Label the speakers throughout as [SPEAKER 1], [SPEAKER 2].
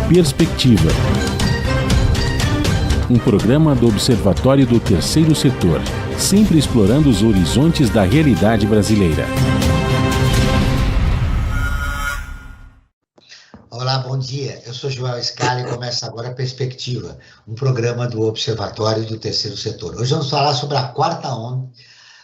[SPEAKER 1] Perspectiva. Um programa do Observatório do Terceiro Setor, sempre explorando os horizontes da realidade brasileira.
[SPEAKER 2] Olá, bom dia. Eu sou Joel Scala e começa agora a Perspectiva, um programa do Observatório do Terceiro Setor. Hoje vamos falar sobre a quarta onda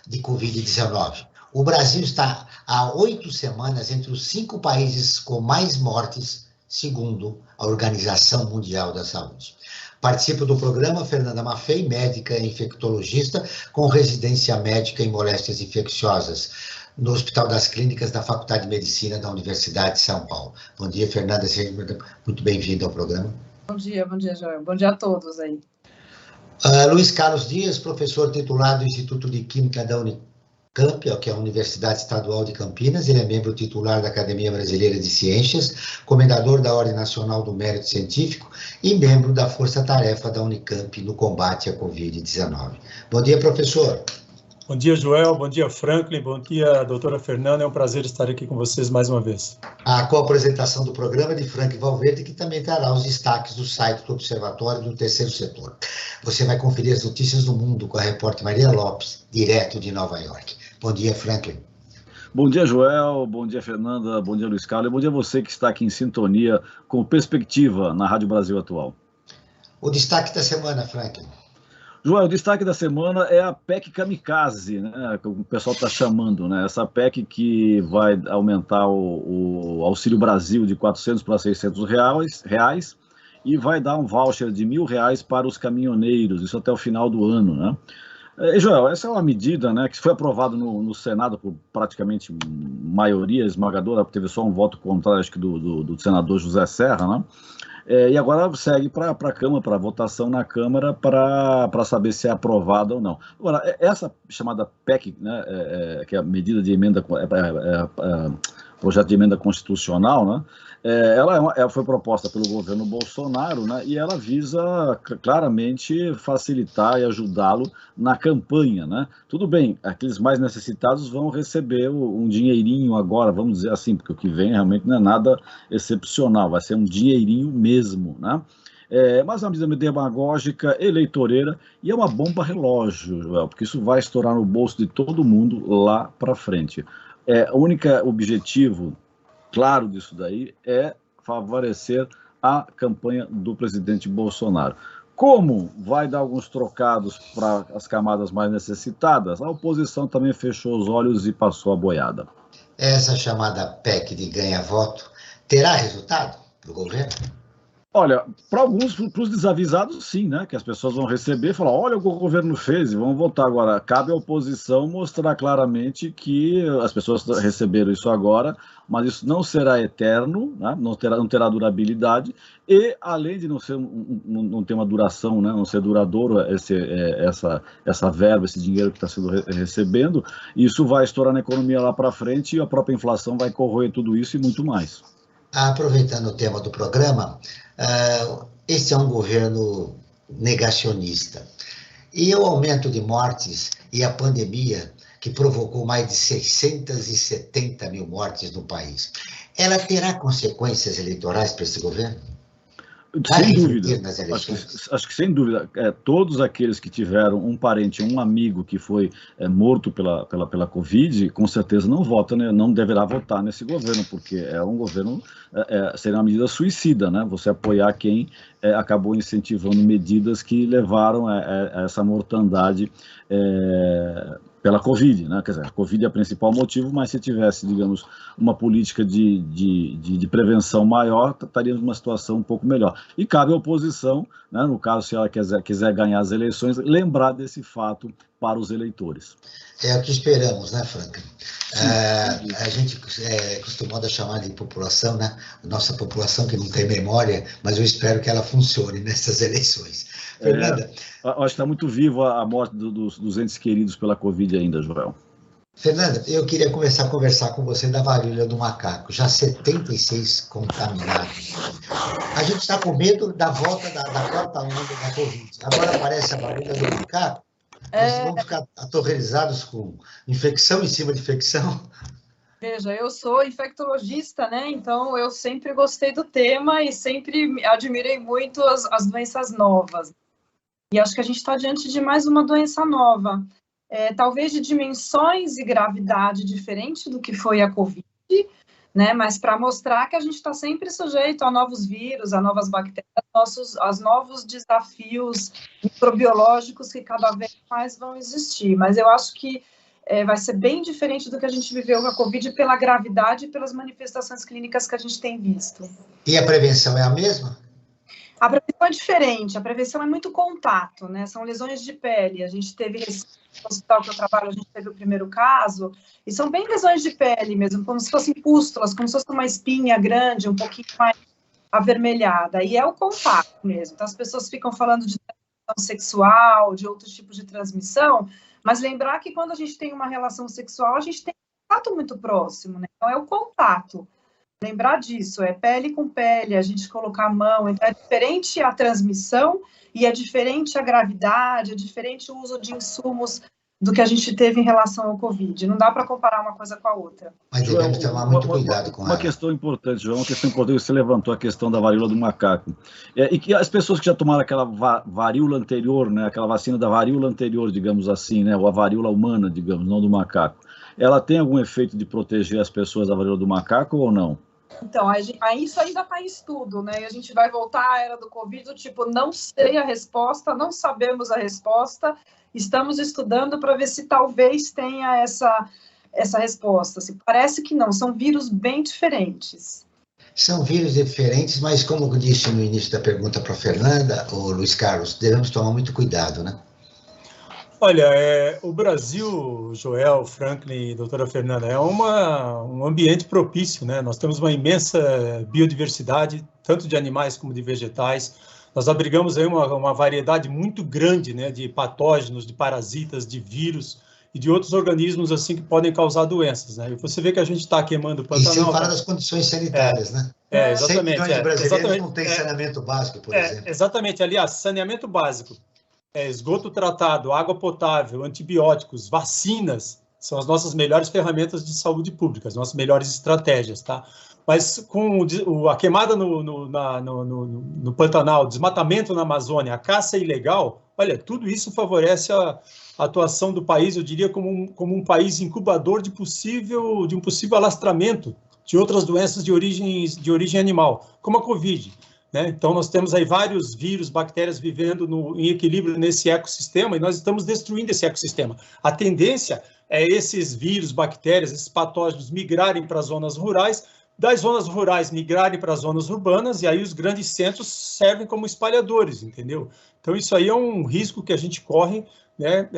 [SPEAKER 2] de Covid-19. O Brasil está há 8 semanas entre os 5 países com mais mortes, segundo a Organização Mundial da Saúde. Participa do programa Fernanda Maffei, médica infectologista com residência médica em moléstias infecciosas no Hospital das Clínicas da Faculdade de Medicina da Universidade de São Paulo. Bom dia, Fernanda, seja muito bem-vinda ao programa.
[SPEAKER 3] Bom dia, Joel. Bom dia a todos aí.
[SPEAKER 2] Luiz Carlos Dias, professor titular do Instituto de Química da Unicamp, que é a Universidade Estadual de Campinas. Ele é membro titular da Academia Brasileira de Ciências, comendador da Ordem Nacional do Mérito Científico e membro da Força Tarefa da Unicamp no combate à Covid-19. Bom dia, professor.
[SPEAKER 4] Bom dia, Joel. Bom dia, Franklin. Bom dia, doutora Fernanda. É um prazer estar aqui com vocês mais uma vez.
[SPEAKER 2] Com a apresentação do programa de Franklin Valverde, que também trará os destaques do site do Observatório do Terceiro Setor. Você vai conferir as notícias do mundo com a repórter Maria Lopes, direto de Nova York. Bom dia, Franklin.
[SPEAKER 5] Bom dia, Joel. Bom dia, Fernanda. Bom dia, Luiz Carlos. E bom dia a você que está aqui em sintonia com Perspectiva na Rádio Brasil Atual.
[SPEAKER 2] O destaque da semana, Franklin.
[SPEAKER 5] Joel, o destaque da semana é a PEC Kamikaze, né, que o pessoal está chamando, né? Essa PEC que vai aumentar o Auxílio Brasil de R$400 para R$600 e vai dar um voucher de R$1.000 para os caminhoneiros, isso até o final do ano, né? Joel, essa é uma medida, né, que foi aprovada no Senado por praticamente maioria esmagadora, teve só um voto contrário, acho que do senador José Serra, né? E agora segue para a Câmara, para votação na Câmara, para saber se é aprovada ou não. Agora, essa chamada PEC, né, que é a medida de emenda, projeto de emenda constitucional, né, ela foi proposta pelo governo Bolsonaro, né, e ela visa claramente facilitar e ajudá-lo na campanha, né. Tudo bem, aqueles mais necessitados vão receber um dinheirinho agora, vamos dizer assim, porque o que vem realmente não é nada excepcional, vai ser um dinheirinho mesmo, né. Mas é uma medida demagógica, eleitoreira, e é uma bomba relógio, Joel, porque isso vai estourar no bolso de todo mundo lá para frente. O único objetivo claro disso daí é favorecer a campanha do presidente Bolsonaro. Como vai dar alguns trocados para as camadas mais necessitadas, a oposição também fechou os olhos e passou a boiada.
[SPEAKER 2] Essa chamada PEC de ganha-voto terá resultado para o governo?
[SPEAKER 5] Olha, para alguns, para os desavisados, sim, né? Que as pessoas vão receber e falar, olha o que o governo fez e vão votar. Agora, cabe à oposição mostrar claramente que as pessoas receberam isso agora, mas isso não será eterno, né? Não terá durabilidade e, além de não ter uma duração, né? Não ser duradouro essa verba, esse dinheiro que está sendo recebendo, isso vai estourar na economia lá para frente e a própria inflação vai corroer tudo isso e muito mais.
[SPEAKER 2] Aproveitando o tema do programa, esse é um governo negacionista. E o aumento de mortes e a pandemia, que provocou mais de 670 mil mortes no país, ela terá consequências eleitorais para esse governo?
[SPEAKER 5] Sem dúvida, acho que sem dúvida, todos aqueles que tiveram um parente, um amigo que foi morto pela Covid, com certeza não votam, né, não deverá votar nesse governo, porque é um governo, seria uma medida suicida, né, você apoiar quem acabou incentivando medidas que levaram a essa mortandade pela Covid, né? Quer dizer, a Covid é o principal motivo, mas se tivesse, digamos, uma política de prevenção maior, estaríamos numa situação um pouco melhor. E cabe à oposição, né, no caso, se ela quiser ganhar as eleições, lembrar desse fato para os eleitores.
[SPEAKER 2] É o que esperamos, né, Franklin? A gente é acostumado a chamar de população, né? Nossa população que não tem memória, mas eu espero que ela funcione nessas eleições. Fernanda?
[SPEAKER 5] Acho que está muito vivo a morte dos entes queridos pela Covid ainda, Joel.
[SPEAKER 2] Fernanda, eu queria começar a conversar com você da varíola do macaco, já 76 contaminados. A gente está com medo da volta da quarta onda da Covid. Agora aparece a varíola do macaco, nós vamos ficar aterrorizados com infecção em cima de infecção.
[SPEAKER 3] Veja, eu sou infectologista, né? Então eu sempre gostei do tema e sempre admirei muito as doenças novas. E acho que a gente está diante de mais uma doença nova, talvez de dimensões e gravidade diferente do que foi a Covid, né? Mas para mostrar que a gente está sempre sujeito a novos vírus, a novas bactérias, aos novos desafios microbiológicos que cada vez mais vão existir. Mas eu acho que vai ser bem diferente do que a gente viveu com a Covid pela gravidade e pelas manifestações clínicas que a gente tem visto.
[SPEAKER 2] E a prevenção é a mesma?
[SPEAKER 3] A prevenção é diferente, a prevenção é muito contato, né? São lesões de pele. A gente teve, no hospital que eu trabalho, a gente teve o primeiro caso, e são bem lesões de pele mesmo, como se fossem pústulas, como se fosse uma espinha grande, um pouquinho mais avermelhada. E é o contato mesmo. Então, as pessoas ficam falando de transmissão sexual, de outros tipos de transmissão, mas lembrar que quando a gente tem uma relação sexual, a gente tem um contato muito próximo, né? Então, é o contato. Lembrar disso, é pele com pele, a gente colocar a mão, então é diferente a transmissão e é diferente a gravidade, é diferente o uso de insumos do que a gente teve em relação ao Covid. Não dá para comparar uma coisa com a outra.
[SPEAKER 2] Mas devemos tomar muito cuidado com ela.
[SPEAKER 5] Uma questão importante, João, uma questão importante, você levantou a questão da varíola do macaco. E que as pessoas que já tomaram aquela varíola anterior, né, aquela vacina da varíola anterior, digamos assim, né, ou a varíola humana, digamos, não do macaco, ela tem algum efeito de proteger as pessoas da varíola do macaco ou não?
[SPEAKER 3] Então, isso ainda está em estudo, né? E a gente vai voltar à era do Covid, do tipo, não sei a resposta, não sabemos a resposta, estamos estudando para ver se talvez tenha essa resposta. Se parece que não, são vírus bem diferentes.
[SPEAKER 2] São vírus diferentes, mas como eu disse no início da pergunta para a Fernanda, ou Luiz Carlos, devemos tomar muito cuidado, né?
[SPEAKER 4] Olha, o Brasil, Joel, Franklin e doutora Fernanda, é um ambiente propício, né? Nós temos uma imensa biodiversidade, tanto de animais como de vegetais. Nós abrigamos aí uma variedade muito grande, né, de patógenos, de parasitas, de vírus e de outros organismos assim que podem causar doenças, né? E você vê que a gente está queimando o Pantanal.
[SPEAKER 2] E sem falar das condições sanitárias, né?
[SPEAKER 4] Exatamente.
[SPEAKER 2] 100 milhões de brasileiros não têm saneamento básico, por exemplo.
[SPEAKER 4] Exatamente. Aliás, saneamento básico. Esgoto tratado, água potável, antibióticos, vacinas, são as nossas melhores ferramentas de saúde pública, as nossas melhores estratégias, tá? Mas com a queimada no Pantanal, desmatamento na Amazônia, a caça ilegal, olha, tudo isso favorece a atuação do país, eu diria, como um país incubador de um possível alastramento de outras doenças de origem animal, como a Covid. Né? Então, nós temos aí vários vírus, bactérias vivendo em equilíbrio nesse ecossistema e nós estamos destruindo esse ecossistema. A tendência é esses vírus, bactérias, esses patógenos migrarem para as zonas rurais, das zonas rurais migrarem para as zonas urbanas e aí os grandes centros servem como espalhadores, entendeu? Então, isso aí é um risco que a gente corre, né?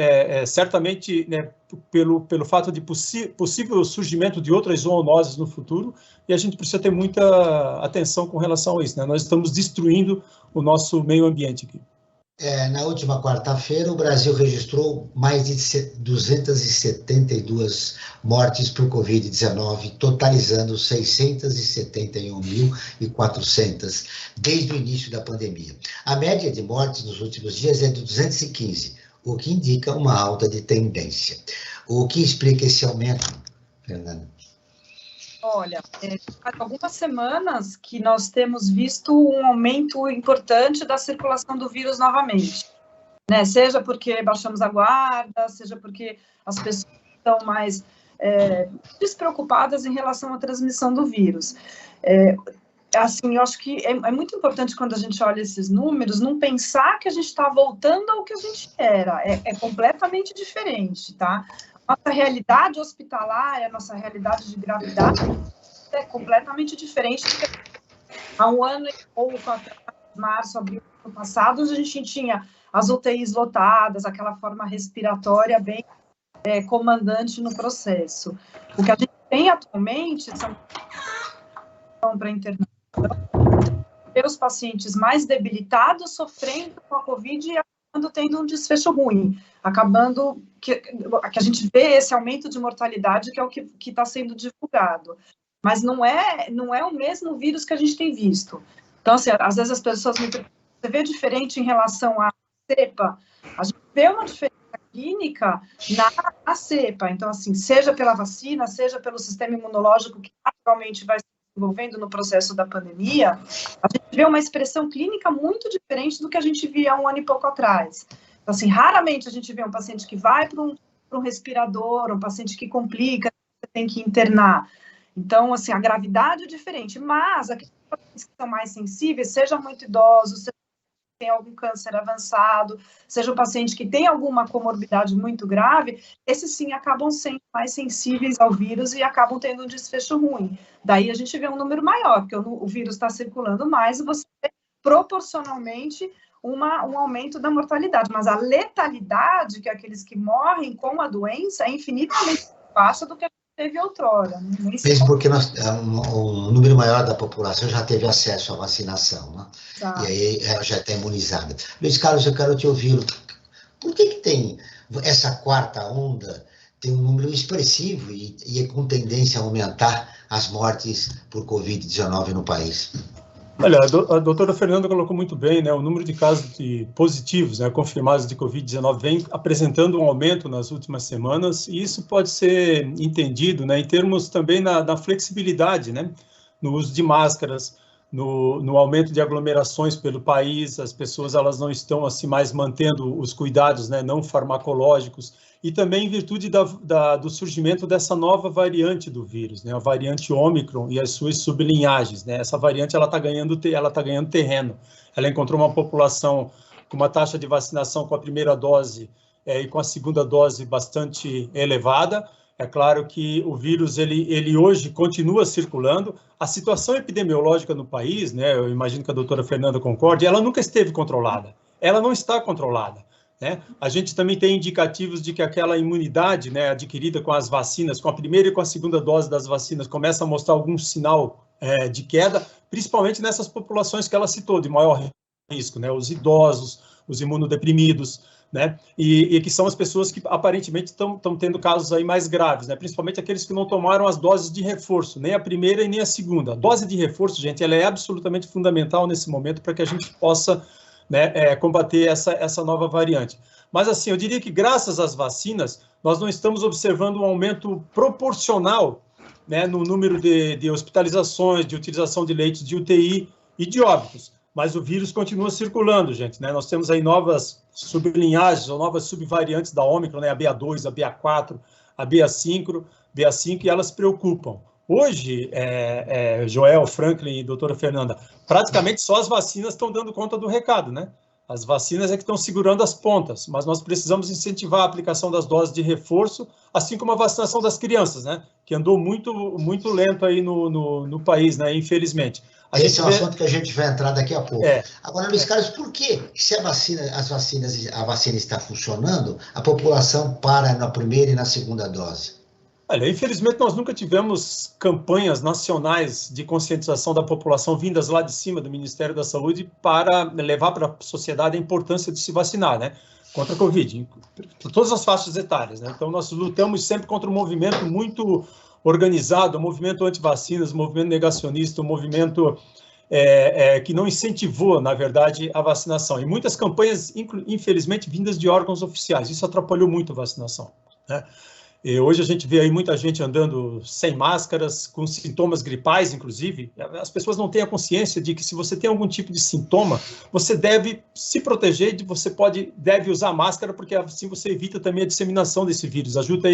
[SPEAKER 4] Certamente, né, pelo fato de possível surgimento de outras zoonoses no futuro, e a gente precisa ter muita atenção com relação a isso, né? Nós estamos destruindo o nosso meio ambiente aqui.
[SPEAKER 2] Na última quarta-feira, o Brasil registrou mais de 272 mortes por Covid-19, totalizando 671.400 desde o início da pandemia. A média de mortes nos últimos dias é de 215, o que indica uma alta de tendência. O que explica esse aumento, Fernanda?
[SPEAKER 3] Olha, há algumas semanas que nós temos visto um aumento importante da circulação do vírus novamente, né? Seja porque baixamos a guarda, seja porque as pessoas estão mais despreocupadas em relação à transmissão do vírus. Assim, eu acho que é muito importante quando a gente olha esses números, não pensar que a gente está voltando ao que a gente era. É completamente diferente, tá? Nossa realidade hospitalar, a nossa realidade de gravidade é completamente diferente do que há um ano ou março, abril do ano passado, a gente tinha as UTIs lotadas, aquela forma respiratória bem comandante no processo. O que a gente tem atualmente são para internação, os pacientes mais debilitados sofrendo com a Covid e acabando tendo um desfecho ruim, acabando que a gente vê esse aumento de mortalidade que é o que está sendo divulgado. Mas não é o mesmo vírus que a gente tem visto. Então, assim, às vezes as pessoas me perguntam, você vê diferente em relação à cepa? A gente vê uma diferença clínica na cepa. Então, assim, seja pela vacina, seja pelo sistema imunológico que atualmente vai se desenvolvendo no processo da pandemia, a gente vê uma expressão clínica muito diferente do que a gente via há um ano e pouco atrás. Então, assim, raramente a gente vê um paciente que vai para um respirador, um paciente que complica, você tem que internar. Então, assim, a gravidade é diferente, mas aqueles pacientes que são mais sensíveis, seja muito idosos, seja tem algum câncer avançado, seja um paciente que tem alguma comorbidade muito grave, esses sim acabam sendo mais sensíveis ao vírus e acabam tendo um desfecho ruim. Daí a gente vê um número maior, porque o vírus está circulando mais e você vê proporcionalmente um aumento da mortalidade. Mas a letalidade, que é aqueles que morrem com a doença, é infinitamente baixa do que a gente teve outrora.
[SPEAKER 2] Mesmo porque um número maior da população já teve acesso à vacinação, né? E aí ela já está imunizada. Luiz Carlos, eu quero te ouvir. Por que tem essa quarta onda, tem um número expressivo e é com tendência a aumentar as mortes por Covid-19 no país?
[SPEAKER 4] Olha, a doutora Fernanda colocou muito bem, né, o número de casos positivos, né, confirmados de Covid-19 vem apresentando um aumento nas últimas semanas, e isso pode ser entendido, né, em termos também na flexibilidade, né, no uso de máscaras, no aumento de aglomerações pelo país, as pessoas elas não estão assim mais mantendo os cuidados, né, não farmacológicos, e também em virtude do surgimento dessa nova variante do vírus, né, a variante Ômicron e as suas sublinhagens, né, essa variante ela está ganhando terreno, ela encontrou uma população com uma taxa de vacinação com a primeira dose e com a segunda dose bastante elevada. É claro que o vírus, ele hoje continua circulando. A situação epidemiológica no país, né, eu imagino que a doutora Fernanda concorde, ela nunca esteve controlada. Ela não está controlada, né? A gente também tem indicativos de que aquela imunidade, né, adquirida com as vacinas, com a primeira e com a segunda dose das vacinas, começa a mostrar algum sinal de queda, principalmente nessas populações que ela citou, de maior risco, né, os idosos, os imunodeprimidos, né, e que são as pessoas que aparentemente estão tendo casos aí mais graves, né, principalmente aqueles que não tomaram as doses de reforço, nem a primeira e nem a segunda. A dose de reforço, gente, ela é absolutamente fundamental nesse momento para que a gente possa, né, combater essa nova variante. Mas, assim, eu diria que graças às vacinas, nós não estamos observando um aumento proporcional, né, no número de hospitalizações, de utilização de leitos de UTI e de óbitos. Mas o vírus continua circulando, gente, né? Nós temos aí novas sublinhagens ou novas subvariantes da Ômicron, né? A BA2, a BA4, a BA5, e elas preocupam. Hoje, Joel, Franklin e doutora Fernanda, praticamente só as vacinas estão dando conta do recado, né? As vacinas é que estão segurando as pontas, mas nós precisamos incentivar a aplicação das doses de reforço, assim como a vacinação das crianças, né? Que andou muito lento aí no país, né? Infelizmente.
[SPEAKER 2] Esse é um assunto que a gente vai entrar daqui a pouco. Agora, Luiz Carlos, por que, se a vacina está funcionando, a população para na primeira e na segunda dose?
[SPEAKER 4] Olha, infelizmente nós nunca tivemos campanhas nacionais de conscientização da população vindas lá de cima do Ministério da Saúde para levar para a sociedade a importância de se vacinar, né, contra a Covid, por todas as faixas etárias, né? Então nós lutamos sempre contra um movimento muito organizado, um movimento anti-vacinas, um movimento negacionista, um movimento que não incentivou, na verdade, a vacinação. E muitas campanhas, infelizmente, vindas de órgãos oficiais. Isso atrapalhou muito a vacinação, né? E hoje a gente vê aí muita gente andando sem máscaras, com sintomas gripais, inclusive. As pessoas não têm a consciência de que se você tem algum tipo de sintoma, você deve se proteger, deve usar máscara, porque assim você evita também a disseminação desse vírus, ajuda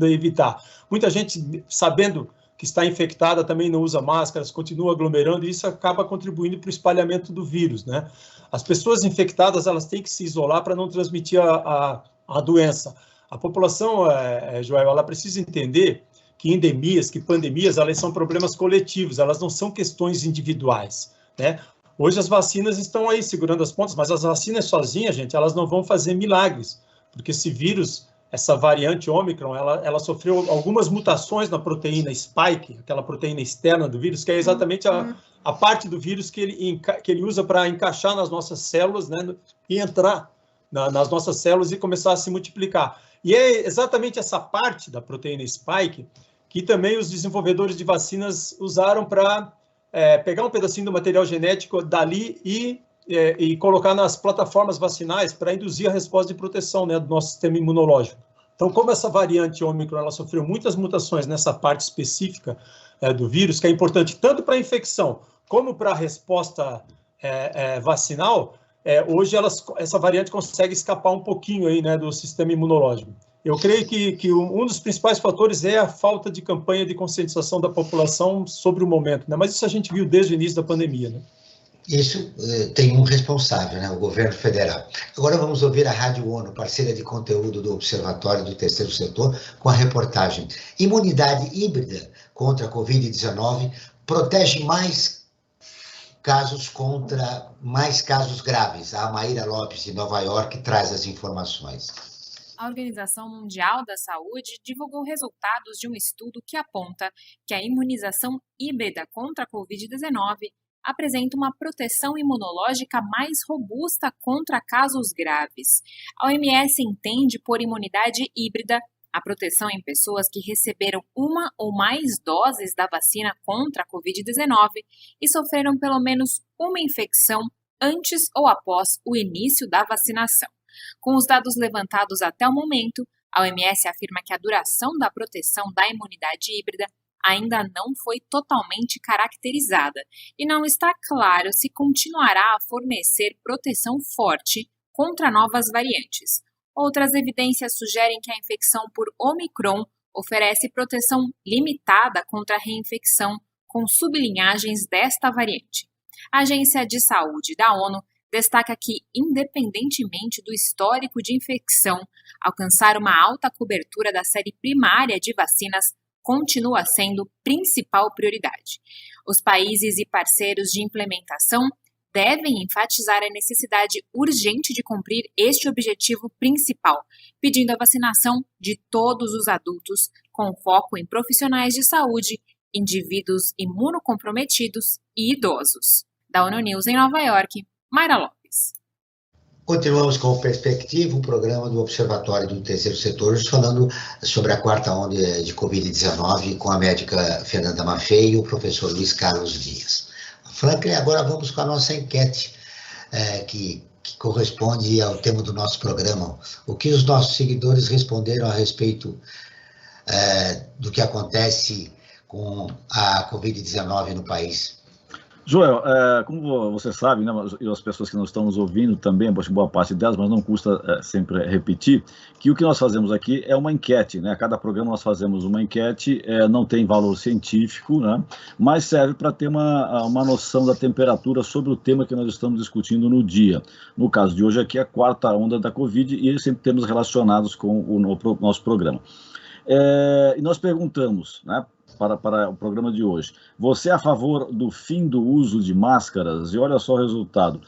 [SPEAKER 4] a evitar. Muita gente, sabendo que está infectada, também não usa máscaras, continua aglomerando, e isso acaba contribuindo para o espalhamento do vírus, né? As pessoas infectadas, elas têm que se isolar para não transmitir a doença. A população, Joel, ela precisa entender que endemias, que pandemias, elas são problemas coletivos, elas não são questões individuais, né? Hoje as vacinas estão aí segurando as pontas, mas as vacinas sozinhas, gente, elas não vão fazer milagres, porque esse vírus, essa variante Ômicron, ela sofreu algumas mutações na proteína spike, aquela proteína externa do vírus, que é exatamente a parte do vírus que ele usa para encaixar nas nossas células, né, e entrar nas nossas células e começar a se multiplicar. E é exatamente essa parte da proteína spike que também os desenvolvedores de vacinas usaram para pegar um pedacinho do material genético dali e e colocar nas plataformas vacinais para induzir a resposta de proteção, né, do nosso sistema imunológico. Então, como essa variante Ômicron ela sofreu muitas mutações nessa parte específica do vírus, que é importante tanto para a infecção como para a resposta vacinal, hoje essa variante consegue escapar um pouquinho aí, né, do sistema imunológico. Eu creio que um dos principais fatores é a falta de campanha de conscientização da população sobre o momento, né? Mas isso a gente viu desde o início da pandemia, né?
[SPEAKER 2] Isso tem um responsável, né, o governo federal. Agora vamos ouvir a Rádio ONU, parceira de conteúdo do Observatório do Terceiro Setor, com a reportagem Imunidade híbrida contra a Covid-19 protege mais casos contra mais casos graves. A Maíra Lopes, de Nova York, traz as informações.
[SPEAKER 6] A Organização Mundial da Saúde divulgou resultados de um estudo que aponta que a imunização híbrida contra a Covid-19 apresenta uma proteção imunológica mais robusta contra casos graves. A OMS entende por imunidade híbrida a proteção em pessoas que receberam uma ou mais doses da vacina contra a Covid-19 e sofreram pelo menos uma infecção antes ou após o início da vacinação. Com os dados levantados até o momento, a OMS afirma que a duração da proteção da imunidade híbrida ainda não foi totalmente caracterizada e não está claro se continuará a fornecer proteção forte contra novas variantes. Outras evidências sugerem que a infecção por Omicron oferece proteção limitada contra a reinfecção com sublinhagens desta variante. A Agência de Saúde da ONU destaca que, independentemente do histórico de infecção, alcançar uma alta cobertura da série primária de vacinas continua sendo principal prioridade. Os países e parceiros de implementação devem enfatizar a necessidade urgente de cumprir este objetivo principal, pedindo a vacinação de todos os adultos, com foco em profissionais de saúde, indivíduos imunocomprometidos e idosos. Da ONU News em Nova York, Maíra Lopes.
[SPEAKER 2] Continuamos com o Perspectiva, um programa do Observatório do Terceiro Setor, falando sobre a quarta onda de Covid-19 com a médica Fernanda Maffei e o professor Luiz Carlos Dias. Franklin, agora vamos com a nossa enquete, que corresponde ao tema do nosso programa. O que os nossos seguidores responderam a respeito do que acontece com a Covid-19 no país?
[SPEAKER 5] Joel, como você sabe, né, e as pessoas que não estão nos ouvindo também, boa parte delas, mas não custa sempre repetir, que o que nós fazemos aqui é uma enquete, né? A cada programa nós fazemos uma enquete, não tem valor científico, né? Mas serve para ter uma noção da temperatura sobre o tema que nós estamos discutindo no dia. No caso de hoje aqui, a quarta onda da Covid e sempre temos relacionados com o nosso programa. E nós perguntamos, né? Para o programa de hoje. Você é a favor do fim do uso de máscaras? E olha só o resultado.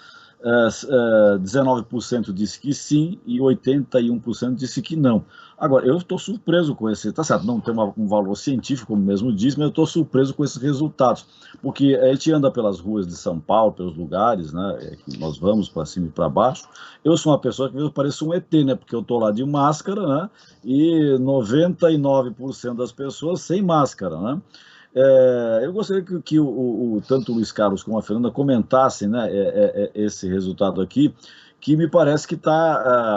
[SPEAKER 5] 19% disse que sim e 81% disse que não. Agora, eu estou surpreso com esse... Tá certo, não tem um valor científico, como mesmo diz, mas eu estou surpreso com esses resultados. Porque a gente anda pelas ruas de São Paulo, pelos lugares, né, que nós vamos para cima e para baixo. Eu sou uma pessoa que parece um ET, né, porque eu estou lá de máscara, né, e 99% das pessoas sem máscara, né. Eu gostaria que tanto o Luiz Carlos como a Fernanda comentassem, né, esse resultado aqui, que me parece que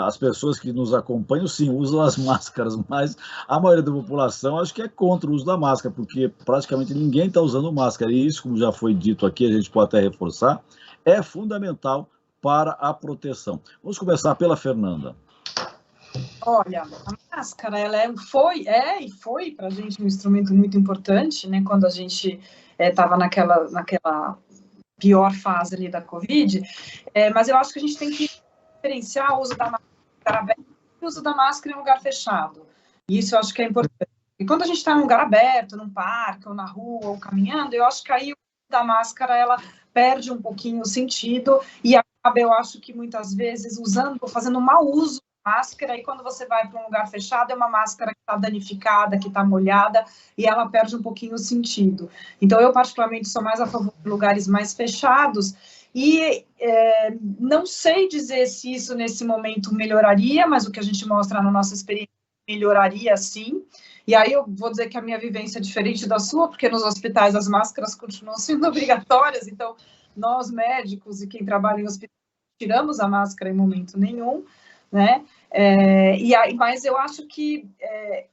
[SPEAKER 5] as pessoas que nos acompanham, sim, usam as máscaras, mas a maioria da população acho que é contra o uso da máscara, porque praticamente ninguém está usando máscara, e isso, como já foi dito aqui, a gente pode até reforçar, é fundamental para a proteção. Vamos começar pela Fernanda.
[SPEAKER 3] Olha, a máscara, ela foi para a gente um instrumento muito importante, né? Quando a gente estava naquela pior fase ali da Covid, mas eu acho que a gente tem que diferenciar o uso da máscara em lugar aberto e o uso da máscara em lugar fechado. Isso eu acho que é importante. E quando a gente está em um lugar aberto, num parque, ou na rua, ou caminhando, eu acho que aí o uso da máscara, ela perde um pouquinho o sentido e acaba, eu acho que muitas vezes fazendo um mau uso máscara, e quando você vai para um lugar fechado, é uma máscara que está danificada, que está molhada, e ela perde um pouquinho o sentido. Então, eu particularmente sou mais a favor de lugares mais fechados, e não sei dizer se isso nesse momento melhoraria, mas o que a gente mostra na nossa experiência melhoraria sim. E aí eu vou dizer que a minha vivência é diferente da sua, porque nos hospitais as máscaras continuam sendo obrigatórias, então nós médicos e quem trabalha em hospital tiramos a máscara em momento nenhum, né? Mas eu acho que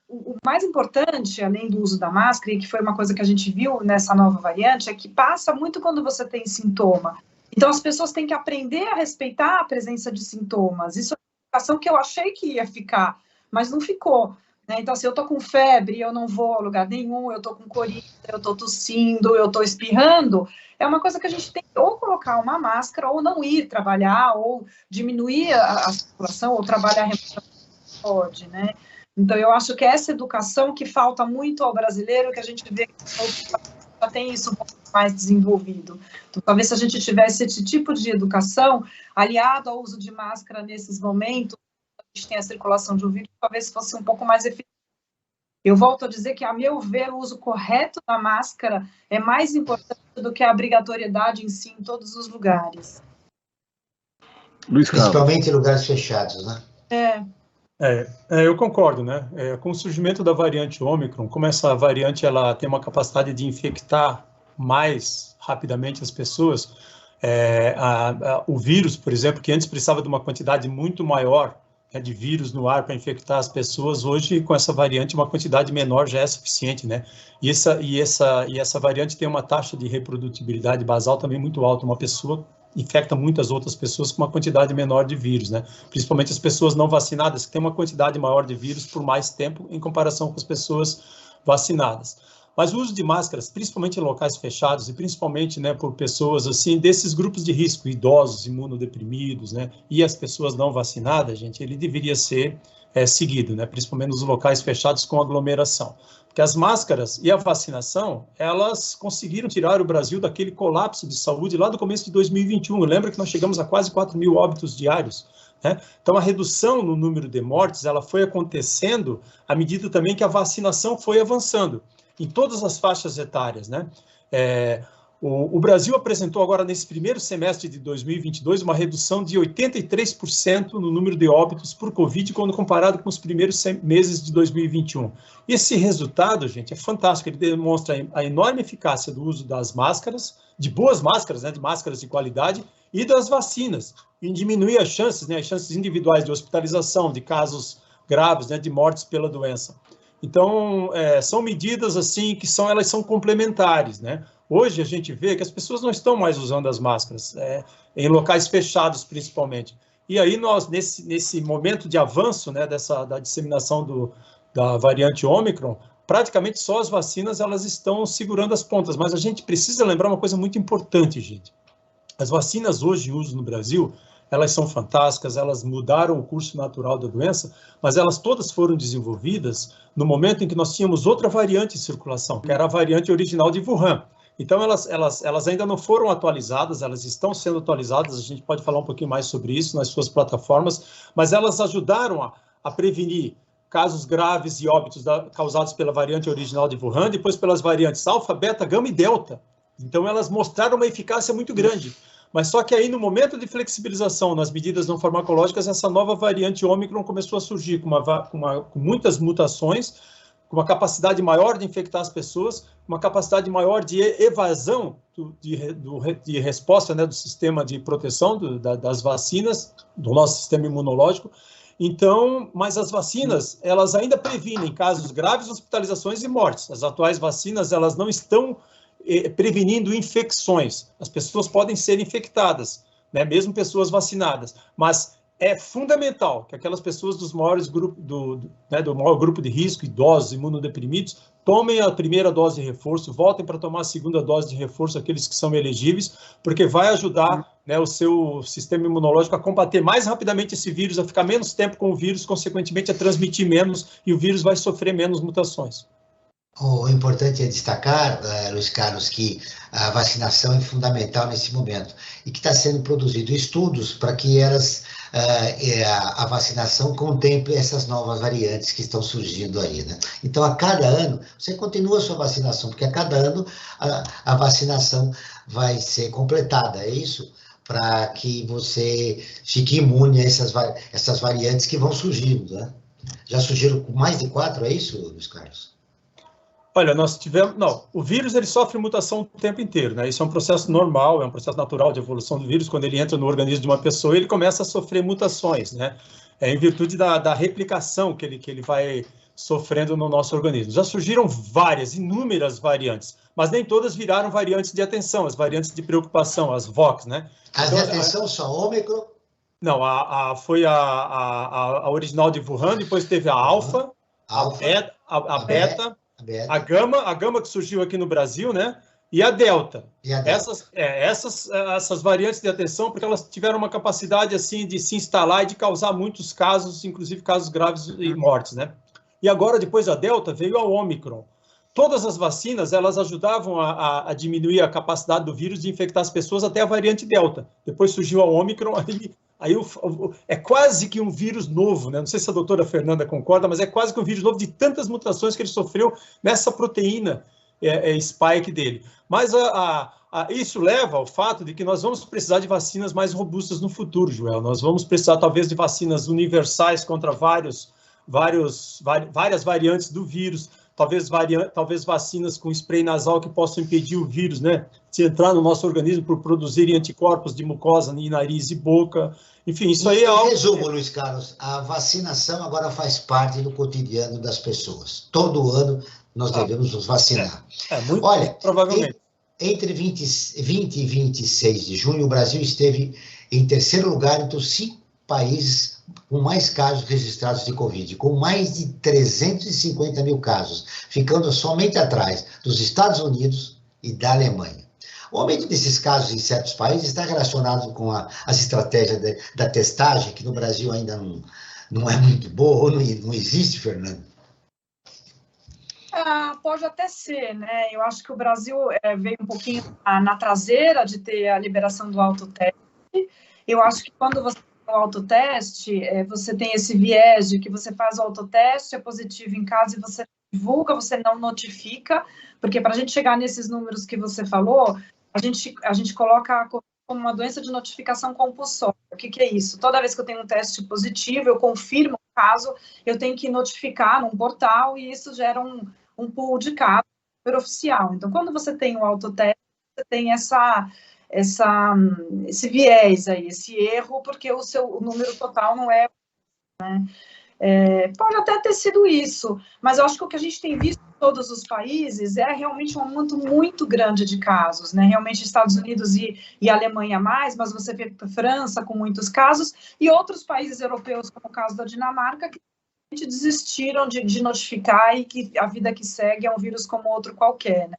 [SPEAKER 3] o mais importante, além do uso da máscara, e que foi uma coisa que a gente viu nessa nova variante, é que passa muito quando você tem sintoma. Então, as pessoas têm que aprender a respeitar a presença de sintomas. Isso é uma educação que eu achei que ia ficar, mas não ficou. Né? Então, se eu estou com febre, eu não vou a lugar nenhum, eu estou com coriza, eu estou tossindo, eu estou espirrando, é uma coisa que a gente tem que ou colocar uma máscara, ou não ir trabalhar, ou diminuir a circulação, ou trabalhar remotamente, pode, né? Então, eu acho que essa educação que falta muito ao brasileiro, que a gente vê que já tem isso um pouco mais desenvolvido. Então, talvez se a gente tivesse esse tipo de educação, aliado ao uso de máscara nesses momentos, a gente tem a circulação de um vírus, talvez fosse um pouco mais efetivo. Eu volto a dizer que, a meu ver, o uso correto da máscara é mais importante do que a obrigatoriedade em si em todos os lugares.
[SPEAKER 5] Luiz Carlos.
[SPEAKER 2] Principalmente em lugares fechados, né?
[SPEAKER 4] Eu concordo, né? Com o surgimento da variante Ômicron, como essa variante ela tem uma capacidade de infectar mais rapidamente as pessoas, o vírus, por exemplo, que antes precisava de uma quantidade muito maior de vírus no ar para infectar as pessoas, hoje com essa variante uma quantidade menor já é suficiente, né? E essa variante tem uma taxa de reprodutibilidade basal também muito alta. Uma pessoa infecta muitas outras pessoas com uma quantidade menor de vírus, né? Principalmente as pessoas não vacinadas, que têm uma quantidade maior de vírus por mais tempo em comparação com as pessoas vacinadas. Mas o uso de máscaras, principalmente em locais fechados e principalmente, né, por pessoas assim desses grupos de risco, idosos, imunodeprimidos, né, e as pessoas não vacinadas, gente, ele deveria ser seguido, né, principalmente nos locais fechados com aglomeração. Porque as máscaras e a vacinação, elas conseguiram tirar o Brasil daquele colapso de saúde lá do começo de 2021. Lembra que nós chegamos a quase 4.000 óbitos diários, né? Então, a redução no número de mortes, ela foi acontecendo à medida também que a vacinação foi avançando em todas as faixas etárias, né? O Brasil apresentou agora, nesse primeiro semestre de 2022, uma redução de 83% no número de óbitos por Covid, quando comparado com os primeiros meses de 2021. Esse resultado, gente, é fantástico. Ele demonstra a enorme eficácia do uso das máscaras, de boas máscaras, né, de máscaras de qualidade, e das vacinas, em diminuir as chances, né, as chances individuais de hospitalização, de casos graves, né, de mortes pela doença. Então, são medidas assim que elas são complementares, né? Hoje a gente vê que as pessoas não estão mais usando as máscaras, em locais fechados principalmente. E aí nós, nesse momento de avanço, né, da disseminação da variante Ômicron, praticamente só as vacinas elas estão segurando as pontas. Mas a gente precisa lembrar uma coisa muito importante, gente. As vacinas hoje em uso no Brasil, elas são fantásticas, elas mudaram o curso natural da doença, mas elas todas foram desenvolvidas no momento em que nós tínhamos outra variante em circulação, que era a variante original de Wuhan. Então, elas ainda não foram atualizadas, elas estão sendo atualizadas, a gente pode falar um pouquinho mais sobre isso nas suas plataformas, mas elas ajudaram a prevenir casos graves e óbitos causados pela variante original de Wuhan, depois pelas variantes alfa, beta, gama e delta. Então, elas mostraram uma eficácia muito grande. Mas só que aí, no momento de flexibilização nas medidas não farmacológicas, essa nova variante Ômicron começou a surgir com muitas mutações, com uma capacidade maior de infectar as pessoas, uma capacidade maior de evasão de resposta, né, do sistema de proteção das vacinas, do nosso sistema imunológico. Então, mas as vacinas, elas ainda previnem casos graves, hospitalizações e mortes. As atuais vacinas, elas não estão prevenindo infecções. As pessoas podem ser infectadas, né, mesmo pessoas vacinadas, mas é fundamental que aquelas pessoas dos maiores grupos, do maior grupo de risco, idosos, imunodeprimidos, tomem a primeira dose de reforço, voltem para tomar a segunda dose de reforço, aqueles que são elegíveis, porque vai ajudar, né, o seu sistema imunológico a combater mais rapidamente esse vírus, a ficar menos tempo com o vírus, consequentemente a transmitir menos, e o vírus vai sofrer menos mutações.
[SPEAKER 2] O importante é destacar, Luiz Carlos, que a vacinação é fundamental nesse momento e que está sendo produzido estudos para que a vacinação contemple essas novas variantes que estão surgindo aí, né? Então, a cada ano, você continua a sua vacinação, porque a cada ano a vacinação vai ser completada, é isso? Para que você fique imune a essas variantes que vão surgindo, né? Já surgiram com mais de 4, é isso, Luiz Carlos?
[SPEAKER 4] Olha, nós tivemos... Não, o vírus ele sofre mutação o tempo inteiro, né? Isso é um processo normal, é um processo natural de evolução do vírus. Quando ele entra no organismo de uma pessoa, ele começa a sofrer mutações, né? Em virtude da replicação que ele vai sofrendo no nosso organismo. Já surgiram inúmeras variantes, mas nem todas viraram variantes de atenção, as variantes de preocupação, as VOCs, né?
[SPEAKER 2] As de atenção são Ômicron?
[SPEAKER 4] Não, foi a original de Wuhan, depois teve a Alfa, a Beta, a Gama que surgiu aqui no Brasil, né? E a Delta. Essas variantes de atenção, porque elas tiveram uma capacidade assim de se instalar e de causar muitos casos, inclusive casos graves e mortes, né? E agora, depois da Delta, veio a Ômicron. Todas as vacinas, elas ajudavam a diminuir a capacidade do vírus de infectar as pessoas até a variante Delta. Depois surgiu a Ômicron, aí é quase que um vírus novo, né? Não sei se a doutora Fernanda concorda, mas é quase que um vírus novo de tantas mutações que ele sofreu nessa proteína spike dele. Mas isso leva ao fato de que nós vamos precisar de vacinas mais robustas no futuro, Joel. Nós vamos precisar, talvez, de vacinas universais contra várias variantes do vírus, talvez vacinas com spray nasal que possam impedir o vírus, né, de entrar no nosso organismo por produzirem anticorpos de mucosa em nariz e boca. Enfim, isso aí é algo...
[SPEAKER 2] Em resumo, Luiz Carlos, a vacinação agora faz parte do cotidiano das pessoas. Todo ano nós devemos nos vacinar.
[SPEAKER 4] Muito
[SPEAKER 2] Olha,
[SPEAKER 4] provavelmente.
[SPEAKER 2] Entre 20 e 26 de junho, o Brasil esteve em terceiro lugar entre os 5 países com mais casos registrados de Covid, com mais de 350 mil casos, ficando somente atrás dos Estados Unidos e da Alemanha. O aumento desses casos em certos países está relacionado com as estratégias da testagem, que no Brasil ainda não é muito boa, ou não existe, Fernando?
[SPEAKER 3] Pode até ser, né? Eu acho que o Brasil veio um pouquinho na traseira de ter a liberação do autoteste. Eu acho que quando você o autoteste, você tem esse viés de que você faz o autoteste, é positivo em casa e você divulga, você não notifica, porque para a gente chegar nesses números que você falou, a gente coloca como uma doença de notificação compulsória. O que é isso? Toda vez que eu tenho um teste positivo, eu confirmo o caso, eu tenho que notificar num portal e isso gera um pool de casos oficial. Então, quando você tem o autoteste, você tem esse viés aí, esse erro, porque o número total não é, né? Pode até ter sido isso, mas eu acho que o que a gente tem visto em todos os países é realmente um aumento muito grande de casos, né? Realmente Estados Unidos e Alemanha mais, mas você vê França com muitos casos e outros países europeus, como o caso da Dinamarca, que desistiram de notificar e que a vida que segue é um vírus como outro qualquer, né?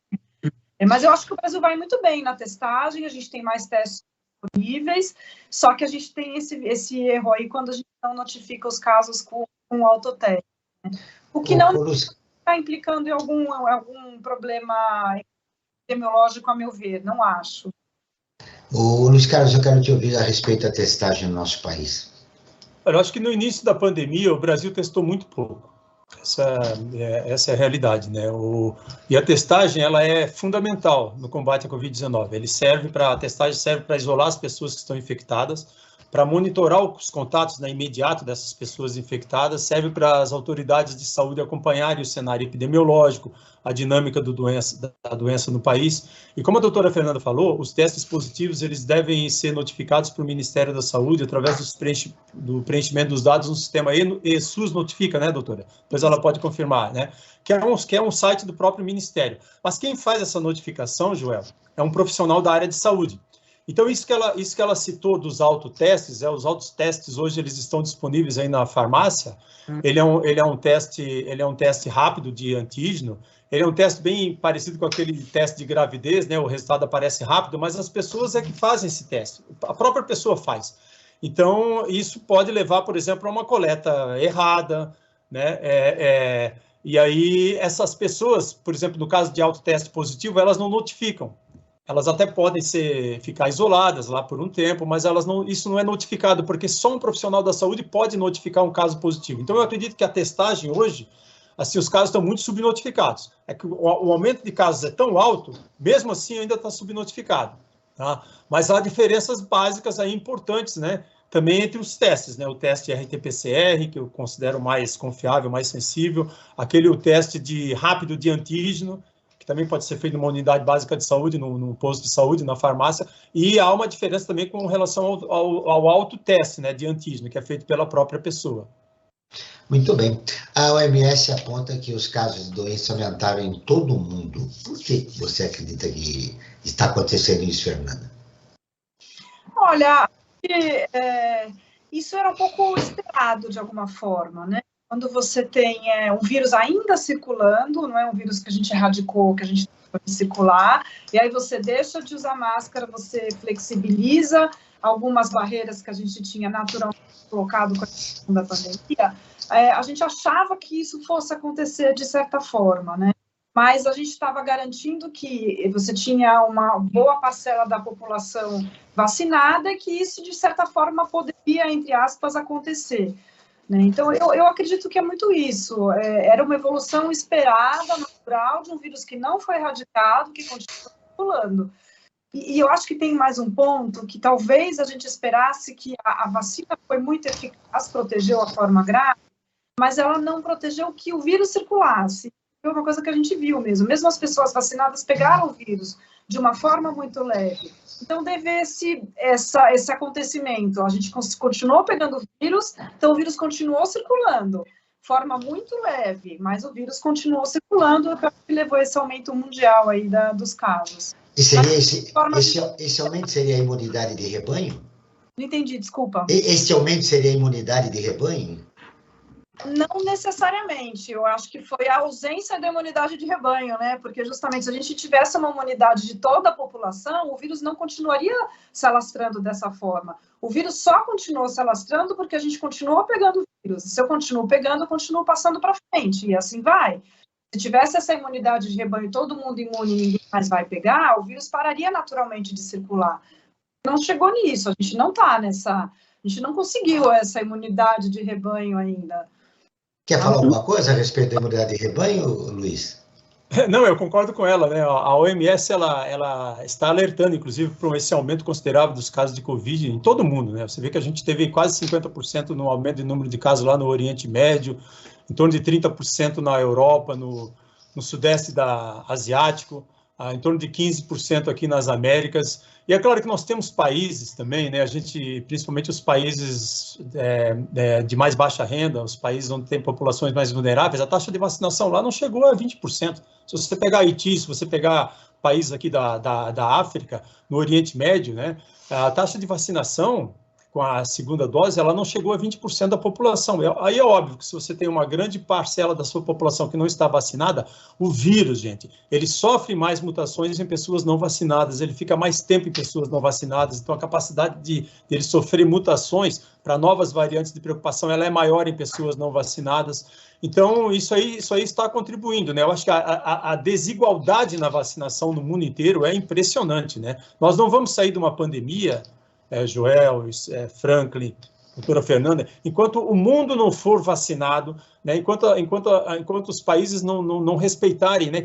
[SPEAKER 3] Mas eu acho que o Brasil vai muito bem na testagem, a gente tem mais testes disponíveis, só que a gente tem esse erro aí quando a gente não notifica os casos com autoteste. O que não está implicando em algum problema epidemiológico, a meu ver, não acho.
[SPEAKER 2] Luiz Carlos, eu quero te ouvir a respeito da testagem no nosso país.
[SPEAKER 4] Eu acho que no início da pandemia o Brasil testou muito pouco. Essa é a realidade, né? E a testagem, ela é fundamental no combate à Covid-19. A testagem serve para isolar as pessoas que estão infectadas, para monitorar os contatos, né, imediato dessas pessoas infectadas, serve para as autoridades de saúde acompanharem o cenário epidemiológico, a dinâmica da doença no país. E como a doutora Fernanda falou, os testes positivos eles devem ser notificados para o Ministério da Saúde através do preenchimento dos dados no sistema ESUS Notifica, né, doutora? Pois ela pode confirmar, né? Que é um site do próprio Ministério. Mas quem faz essa notificação, Joel, é um profissional da área de saúde. Então, isso que ela citou dos autotestes, os autotestes hoje eles estão disponíveis aí na farmácia. Ele é um teste rápido de antígeno. Ele é um teste bem parecido com aquele teste de gravidez, né? O resultado aparece rápido, mas as pessoas é que fazem esse teste. A própria pessoa faz. Então, isso pode levar, por exemplo, a uma coleta errada, né? E aí, essas pessoas, por exemplo, no caso de autoteste positivo, elas não notificam. Elas até podem ficar isoladas lá por um tempo, mas isso não é notificado, porque só um profissional da saúde pode notificar um caso positivo. Então, eu acredito que a testagem hoje, assim, os casos estão muito subnotificados. É que o aumento de casos é tão alto, mesmo assim ainda está subnotificado. Tá? Mas há diferenças básicas aí importantes, né? também entre os testes, né? O teste RT-PCR, que eu considero mais confiável, mais sensível, o teste rápido de antígeno, que também pode ser feito numa unidade básica de saúde, num posto de saúde, na farmácia, e há uma diferença também com relação ao autoteste, né, de antígeno, que é feito pela própria pessoa.
[SPEAKER 2] Muito bem. A OMS aponta que os casos de doença aumentaram em todo o mundo. Por que você acredita que está acontecendo isso, Fernanda?
[SPEAKER 3] Olha, isso era um pouco esperado de alguma forma, né? Quando você tem um vírus ainda circulando, não é um vírus que a gente erradicou, que a gente pode circular, e aí você deixa de usar máscara, você flexibiliza algumas barreiras que a gente tinha naturalmente colocado com a questão da pandemia, a gente achava que isso fosse acontecer de certa forma, né? Mas a gente estava garantindo que você tinha uma boa parcela da população vacinada e que isso, de certa forma, poderia, entre aspas, acontecer. Né? Então, eu acredito que é muito isso. Era uma evolução esperada, natural, de um vírus que não foi erradicado, que continua circulando. E eu acho que tem mais um ponto, que talvez a gente esperasse que a vacina foi muito eficaz, protegeu a forma grave, mas ela não protegeu que o vírus circulasse. Foi uma coisa que a gente viu mesmo. Mesmo as pessoas vacinadas pegaram o vírus de uma forma muito leve. Então, deve-se esse acontecimento. A gente continuou pegando o vírus, então o vírus continuou circulando. Forma muito leve, mas o vírus continuou circulando, que levou esse aumento mundial aí dos casos.
[SPEAKER 2] E seria esse aumento seria a imunidade de rebanho?
[SPEAKER 3] Não entendi, desculpa.
[SPEAKER 2] Esse aumento seria a imunidade de rebanho?
[SPEAKER 3] Não necessariamente, eu acho que foi a ausência da imunidade de rebanho, né? Porque justamente se a gente tivesse uma imunidade de toda a população, o vírus não continuaria se alastrando dessa forma. O vírus só continuou se alastrando porque a gente continuou pegando o vírus. Se eu continuo pegando, eu continuo passando para frente, e assim vai. Se tivesse essa imunidade de rebanho, todo mundo imune e ninguém mais vai pegar, o vírus pararia naturalmente de circular. Não chegou nisso, a gente não está a gente não conseguiu essa imunidade de rebanho ainda.
[SPEAKER 2] Quer falar alguma coisa a respeito da imunidade de rebanho, Luiz?
[SPEAKER 4] Não, eu concordo com ela, né? A OMS ela está alertando, inclusive, para esse aumento considerável dos casos de Covid em todo o mundo, né? Você vê que a gente teve quase 50% no aumento de número de casos lá no Oriente Médio, em torno de 30% na Europa, no Sudeste Asiático, em torno de 15% aqui nas Américas. E é claro que nós temos países também, né? A gente, principalmente os países de mais baixa renda, os países onde tem populações mais vulneráveis, a taxa de vacinação lá não chegou a 20%. Se você pegar Haiti, se você pegar países aqui da África, no Oriente Médio, né? A taxa de vacinação com a segunda dose, ela não chegou a 20% da população. Aí é óbvio que se você tem uma grande parcela da sua população que não está vacinada, o vírus, gente, ele sofre mais mutações em pessoas não vacinadas, ele fica mais tempo em pessoas não vacinadas, então a capacidade de ele sofrer mutações para novas variantes de preocupação, ela é maior em pessoas não vacinadas. Então, isso aí está contribuindo, né? Eu acho que a desigualdade na vacinação no mundo inteiro é impressionante, né? Nós não vamos sair de uma pandemia, Joel, Franklin, doutora Fernanda, enquanto o mundo não for vacinado, né, enquanto os países não respeitarem, né,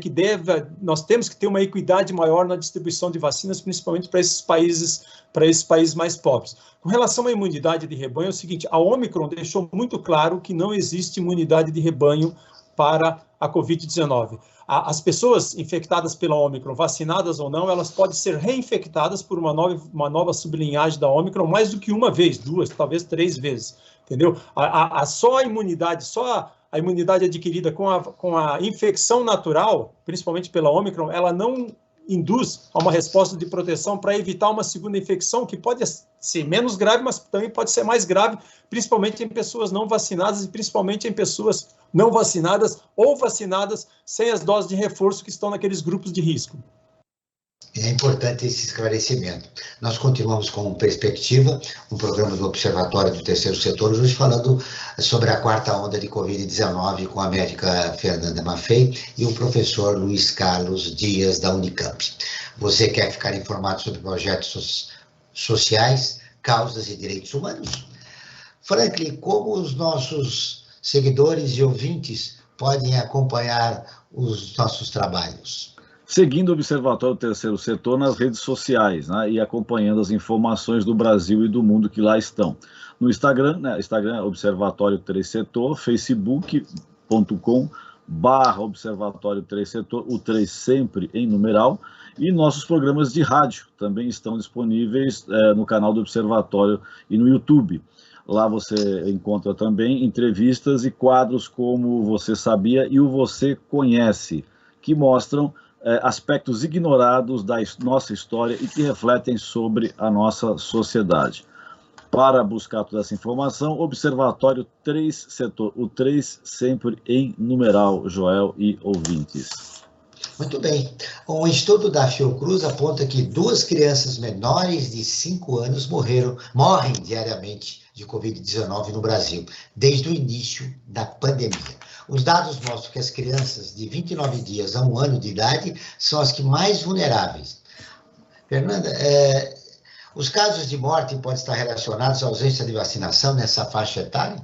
[SPEAKER 4] nós temos que ter uma equidade maior na distribuição de vacinas, principalmente para esses países mais pobres. Com relação à imunidade de rebanho, é o seguinte, a Omicron deixou muito claro que não existe imunidade de rebanho para a Covid-19. As pessoas infectadas pela Omicron, vacinadas ou não, elas podem ser reinfectadas por uma nova sublinhagem da Omicron mais do que uma vez, 2, talvez 3 vezes, entendeu? Só a imunidade adquirida com a infecção natural, principalmente pela Omicron, ela não induz a uma resposta de proteção para evitar uma segunda infecção que pode ser menos grave, mas também pode ser mais grave, principalmente em pessoas não vacinadas e principalmente em pessoas não vacinadas ou vacinadas sem as doses de reforço que estão naqueles grupos de risco.
[SPEAKER 2] É importante esse esclarecimento. Nós continuamos com Perspectiva, um programa do Observatório do Terceiro Setor, hoje falando sobre a quarta onda de Covid-19 com a médica Fernanda Maffei e o professor Luiz Carlos Dias, da Unicamp. Você quer ficar informado sobre projetos sociais, causas e direitos humanos? Franklin, como os nossos seguidores e ouvintes podem acompanhar os nossos trabalhos?
[SPEAKER 5] seguindo o Observatório do Terceiro Setor nas redes sociais, né, e acompanhando as informações do Brasil e do mundo que lá estão. No Instagram, né, Instagram Observatório 3 Setor, facebook.com/Observatório 3 Setor, o 3 sempre em numeral, e nossos programas de rádio também estão disponíveis no canal do Observatório e no YouTube. Lá você encontra também entrevistas e quadros como Você Sabia e o Você Conhece, que mostram aspectos ignorados da nossa história e que refletem sobre a nossa sociedade. Para buscar toda essa informação, Observatório 3 Setor, o 3 sempre em numeral, Joel e ouvintes.
[SPEAKER 2] Muito bem. Um estudo da Fiocruz aponta que 2 crianças menores de 5 anos morrem diariamente de Covid-19 no Brasil, desde o início da pandemia. Os dados mostram que as crianças de 29 dias a 1 ano de idade são as que mais vulneráveis. Fernanda, os casos de morte podem estar relacionados à ausência de vacinação nessa faixa etária?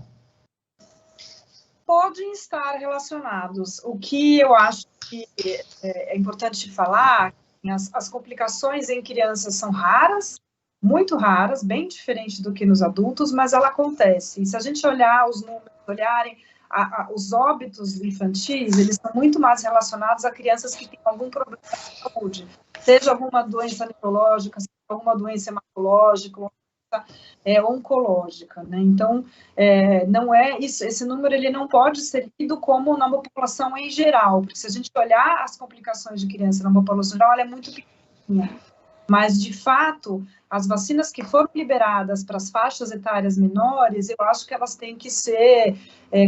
[SPEAKER 3] Podem estar relacionados. O que eu acho que é importante falar, as complicações em crianças são raras, muito raras, bem diferente do que nos adultos, mas ela acontece. E se a gente olhar os números, olharem os óbitos infantis, eles são muito mais relacionados a crianças que têm algum problema de saúde, seja alguma doença neurológica, seja alguma doença hematológica, oncológica, né? Então, não é isso. Esse número ele não pode ser lido como na população em geral, porque se a gente olhar as complicações de criança na população geral, ela é muito pequena. Mas, de fato, as vacinas que foram liberadas para as faixas etárias menores, eu acho que elas têm que ser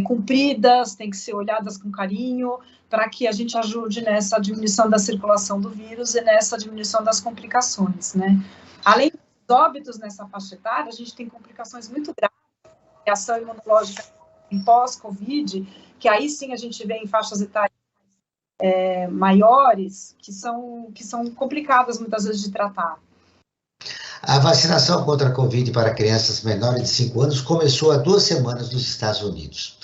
[SPEAKER 3] cumpridas, têm que ser olhadas com carinho, para que a gente ajude nessa diminuição da circulação do vírus e nessa diminuição das complicações, né? Além dos óbitos nessa faixa etária, a gente tem complicações muito graves, reação imunológica em pós-Covid, que aí sim a gente vê em faixas etárias maiores, que são complicadas muitas vezes de tratar.
[SPEAKER 2] A vacinação contra a Covid para crianças menores de 5 anos começou há 2 semanas nos Estados Unidos.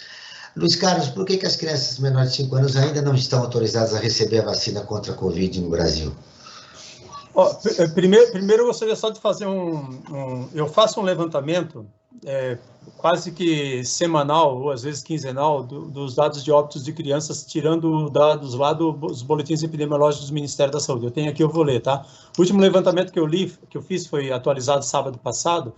[SPEAKER 2] Luiz Carlos, por que as crianças menores de 5 anos ainda não estão autorizadas a receber a vacina contra a Covid no Brasil?
[SPEAKER 4] Primeiro eu gostaria só de fazer eu faço um levantamento quase que semanal, ou às vezes quinzenal, dos dados de óbitos de crianças, tirando dados lá dos boletins epidemiológicos do Ministério da Saúde. Eu tenho aqui, eu vou ler, tá? O último levantamento que eu fiz foi atualizado sábado passado.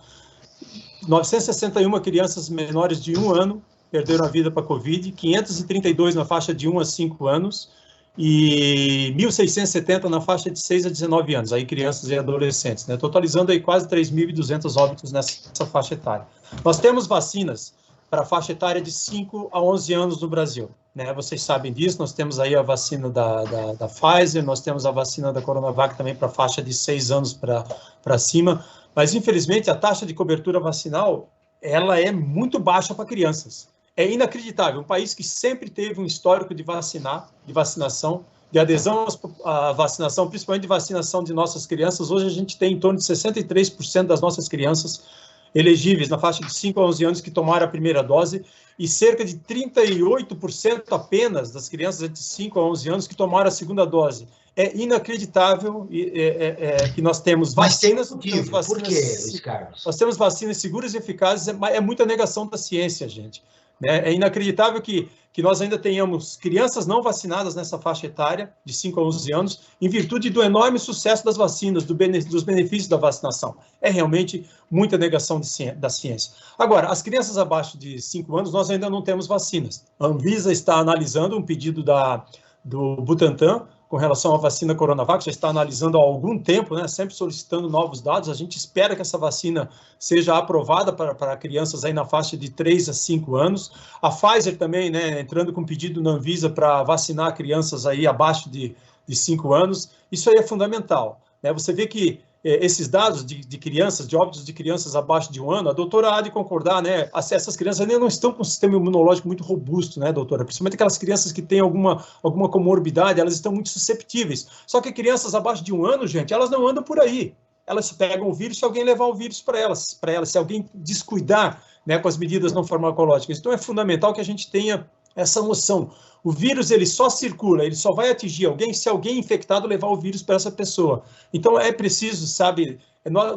[SPEAKER 4] 961 crianças menores de 1 ano perderam a vida para a Covid, 532 na faixa de 1 a 5 anos, e 1.670 na faixa de 6 a 19 anos, aí crianças e adolescentes, né? Totalizando aí quase 3.200 óbitos nessa faixa etária. Nós temos vacinas para a faixa etária de 5 a 11 anos no Brasil, né? Vocês sabem disso, nós temos aí a vacina da Pfizer, nós temos a vacina da Coronavac também para a faixa de 6 anos para cima, mas infelizmente a taxa de cobertura vacinal, ela é muito baixa para crianças. É inacreditável, um país que sempre teve um histórico de vacinação, de adesão à vacinação, principalmente de vacinação de nossas crianças. Hoje a gente tem em torno de 63% das nossas crianças elegíveis na faixa de 5 a 11 anos que tomaram a primeira dose e cerca de 38% apenas das crianças de 5 a 11 anos que tomaram a segunda dose. É inacreditável que nós temos vacinas...
[SPEAKER 2] Mas tem motivo. Por quê, Luiz Carlos?
[SPEAKER 4] Nós temos vacinas seguras e eficazes, é muita negação da ciência, gente. É inacreditável que nós ainda tenhamos crianças não vacinadas nessa faixa etária, de 5 a 11 anos, em virtude do enorme sucesso das vacinas, dos benefícios da vacinação. É realmente muita negação da ciência. Agora, as crianças abaixo de 5 anos, nós ainda não temos vacinas. A Anvisa está analisando um pedido do Butantan, com relação à vacina Coronavac, já está analisando há algum tempo, né, sempre solicitando novos dados. A gente espera que essa vacina seja aprovada para crianças aí na faixa de 3 a 5 anos. A Pfizer também, né, entrando com pedido na Anvisa para vacinar crianças aí abaixo de 5 anos. Isso aí é fundamental, né? Você vê que esses dados de crianças, de óbitos de crianças abaixo de 1 ano, a doutora há de concordar, né? Essas crianças ainda não estão com um sistema imunológico muito robusto, né, doutora? Principalmente aquelas crianças que têm alguma comorbidade, elas estão muito susceptíveis. Só que crianças abaixo de 1 ano, gente, elas não andam por aí. Elas pegam o vírus se alguém levar o vírus para elas, se alguém descuidar, né, com as medidas não farmacológicas. Então é fundamental que a gente tenha essa noção. O vírus, ele só circula, ele só vai atingir alguém se alguém infectado levar o vírus para essa pessoa. Então, é preciso, sabe,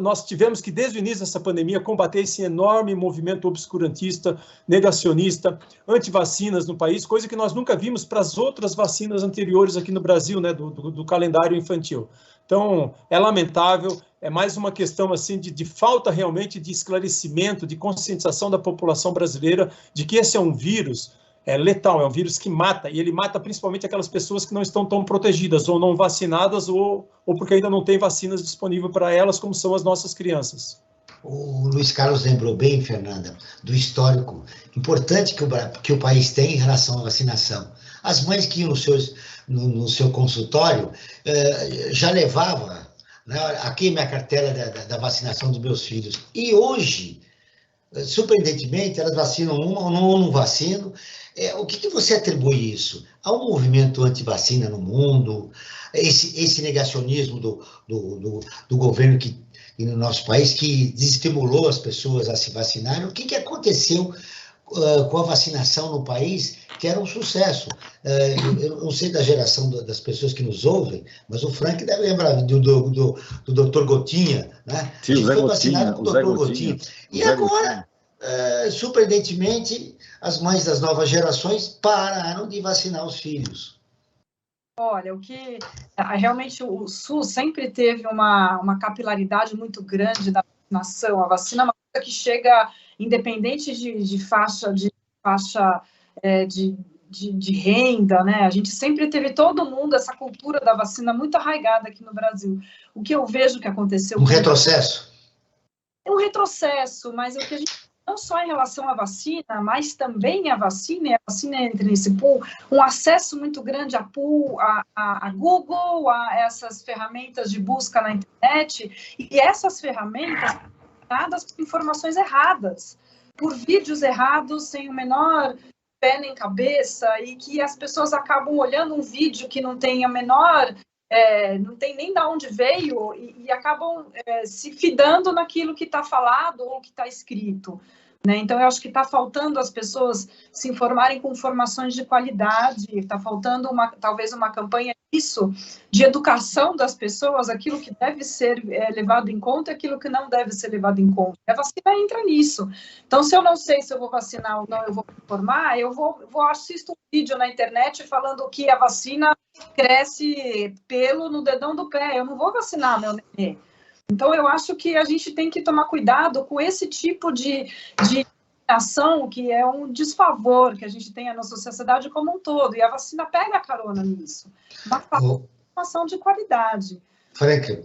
[SPEAKER 4] nós tivemos que, desde o início dessa pandemia, combater esse enorme movimento obscurantista, negacionista, anti-vacinas no país, coisa que nós nunca vimos para as outras vacinas anteriores aqui no Brasil, né, do calendário infantil. Então, é lamentável, é mais uma questão assim de falta realmente de esclarecimento, de conscientização da população brasileira de que esse é um vírus letal, é um vírus que mata, e ele mata principalmente aquelas pessoas que não estão tão protegidas, ou não vacinadas, ou porque ainda não tem vacinas disponíveis para elas, como são as nossas crianças.
[SPEAKER 2] O Luiz Carlos lembrou bem, Fernanda, do histórico importante que o país tem em relação à vacinação. As mães que iam no seu consultório já levavam, né, aqui minha cartela da vacinação dos meus filhos. E hoje, surpreendentemente, elas vacinam uma ou não vacinam. O que você atribui isso? Há um movimento anti-vacina no mundo, esse negacionismo do governo no nosso país que desestimulou as pessoas a se vacinarem. O que aconteceu com a vacinação no país, que era um sucesso? Eu não sei da geração das pessoas que nos ouvem, mas o Frank deve lembrar do Dr. Gotinha, né?
[SPEAKER 5] Sim, o Zé
[SPEAKER 2] foi
[SPEAKER 5] Gotinha,
[SPEAKER 2] vacinado com o Dr. Gotinha. E agora, surpreendentemente, as mães das novas gerações pararam de vacinar os filhos.
[SPEAKER 3] Olha, realmente o SUS sempre teve uma capilaridade muito grande da vacinação. A vacina é uma coisa que chega independente de faixa de renda, né? A gente sempre teve todo mundo, essa cultura da vacina muito arraigada aqui no Brasil. O que eu vejo que aconteceu...
[SPEAKER 2] Um retrocesso?
[SPEAKER 3] É um retrocesso, mas o que a gente... não só em relação à vacina, mas também a vacina entra nesse pool, um acesso muito grande a pool, a Google, a essas ferramentas de busca na internet, e essas ferramentas dadas por informações erradas, por vídeos errados, sem o menor pé nem cabeça, e que as pessoas acabam olhando um vídeo que não tem a menor... não tem nem de onde veio e acabam se fidando naquilo que está falado ou que está escrito, né? Então, eu acho que está faltando as pessoas se informarem com informações de qualidade, está faltando talvez uma campanha de educação das pessoas, aquilo que deve ser levado em conta e aquilo que não deve ser levado em conta. A vacina entra nisso. Então, se eu não sei se eu vou vacinar ou não, eu vou informar, eu assisto um vídeo na internet falando que a vacina cresce pelo no dedão do pé. Eu não vou vacinar meu nenê. Então, eu acho que a gente tem que tomar cuidado com esse tipo de ação que é um desfavor que a gente tem na nossa sociedade como um todo. E a vacina pega a carona nisso. Uma informação de qualidade.
[SPEAKER 2] Frank,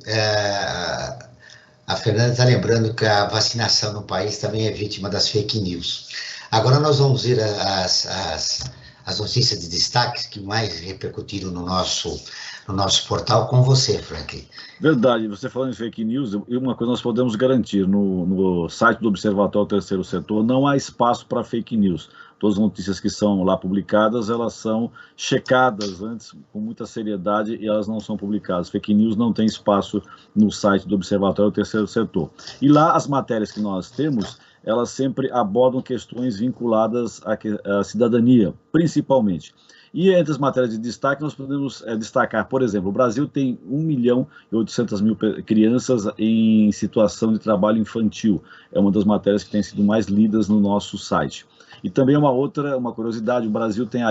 [SPEAKER 2] a Fernanda está lembrando que a vacinação no país também é vítima das fake news. Agora nós vamos ver as notícias de destaque que mais repercutiram no nosso portal com você, Frank.
[SPEAKER 5] Verdade, você falando em fake news, uma coisa nós podemos garantir, no site do Observatório Terceiro Setor não há espaço para fake news. Todas as notícias que são lá publicadas, elas são checadas antes com muita seriedade e elas não são publicadas. Fake news não tem espaço no site do Observatório Terceiro Setor. E lá as matérias que nós temos, elas sempre abordam questões vinculadas à cidadania, principalmente. E entre as matérias de destaque, nós podemos destacar, por exemplo, o Brasil tem 1.800.000 crianças em situação de trabalho infantil. É uma das matérias que tem sido mais lidas no nosso site. E também uma curiosidade, o Brasil tem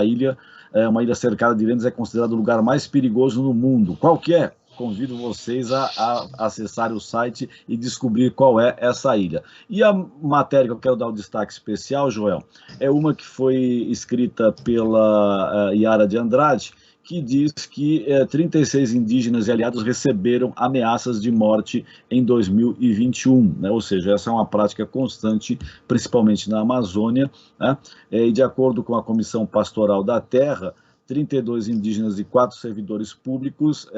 [SPEAKER 5] uma ilha cercada de ilhas, é considerado o lugar mais perigoso no mundo. Qual que é? Convido vocês a acessar o site e descobrir qual é essa ilha. E a matéria que eu quero dar um destaque especial, Joel, é uma que foi escrita pela Yara de Andrade, que diz que 36 indígenas e aliados receberam ameaças de morte em 2021, né? Ou seja, essa é uma prática constante, principalmente na Amazônia, né? E de acordo com a Comissão Pastoral da Terra, 32 indígenas e 4 servidores públicos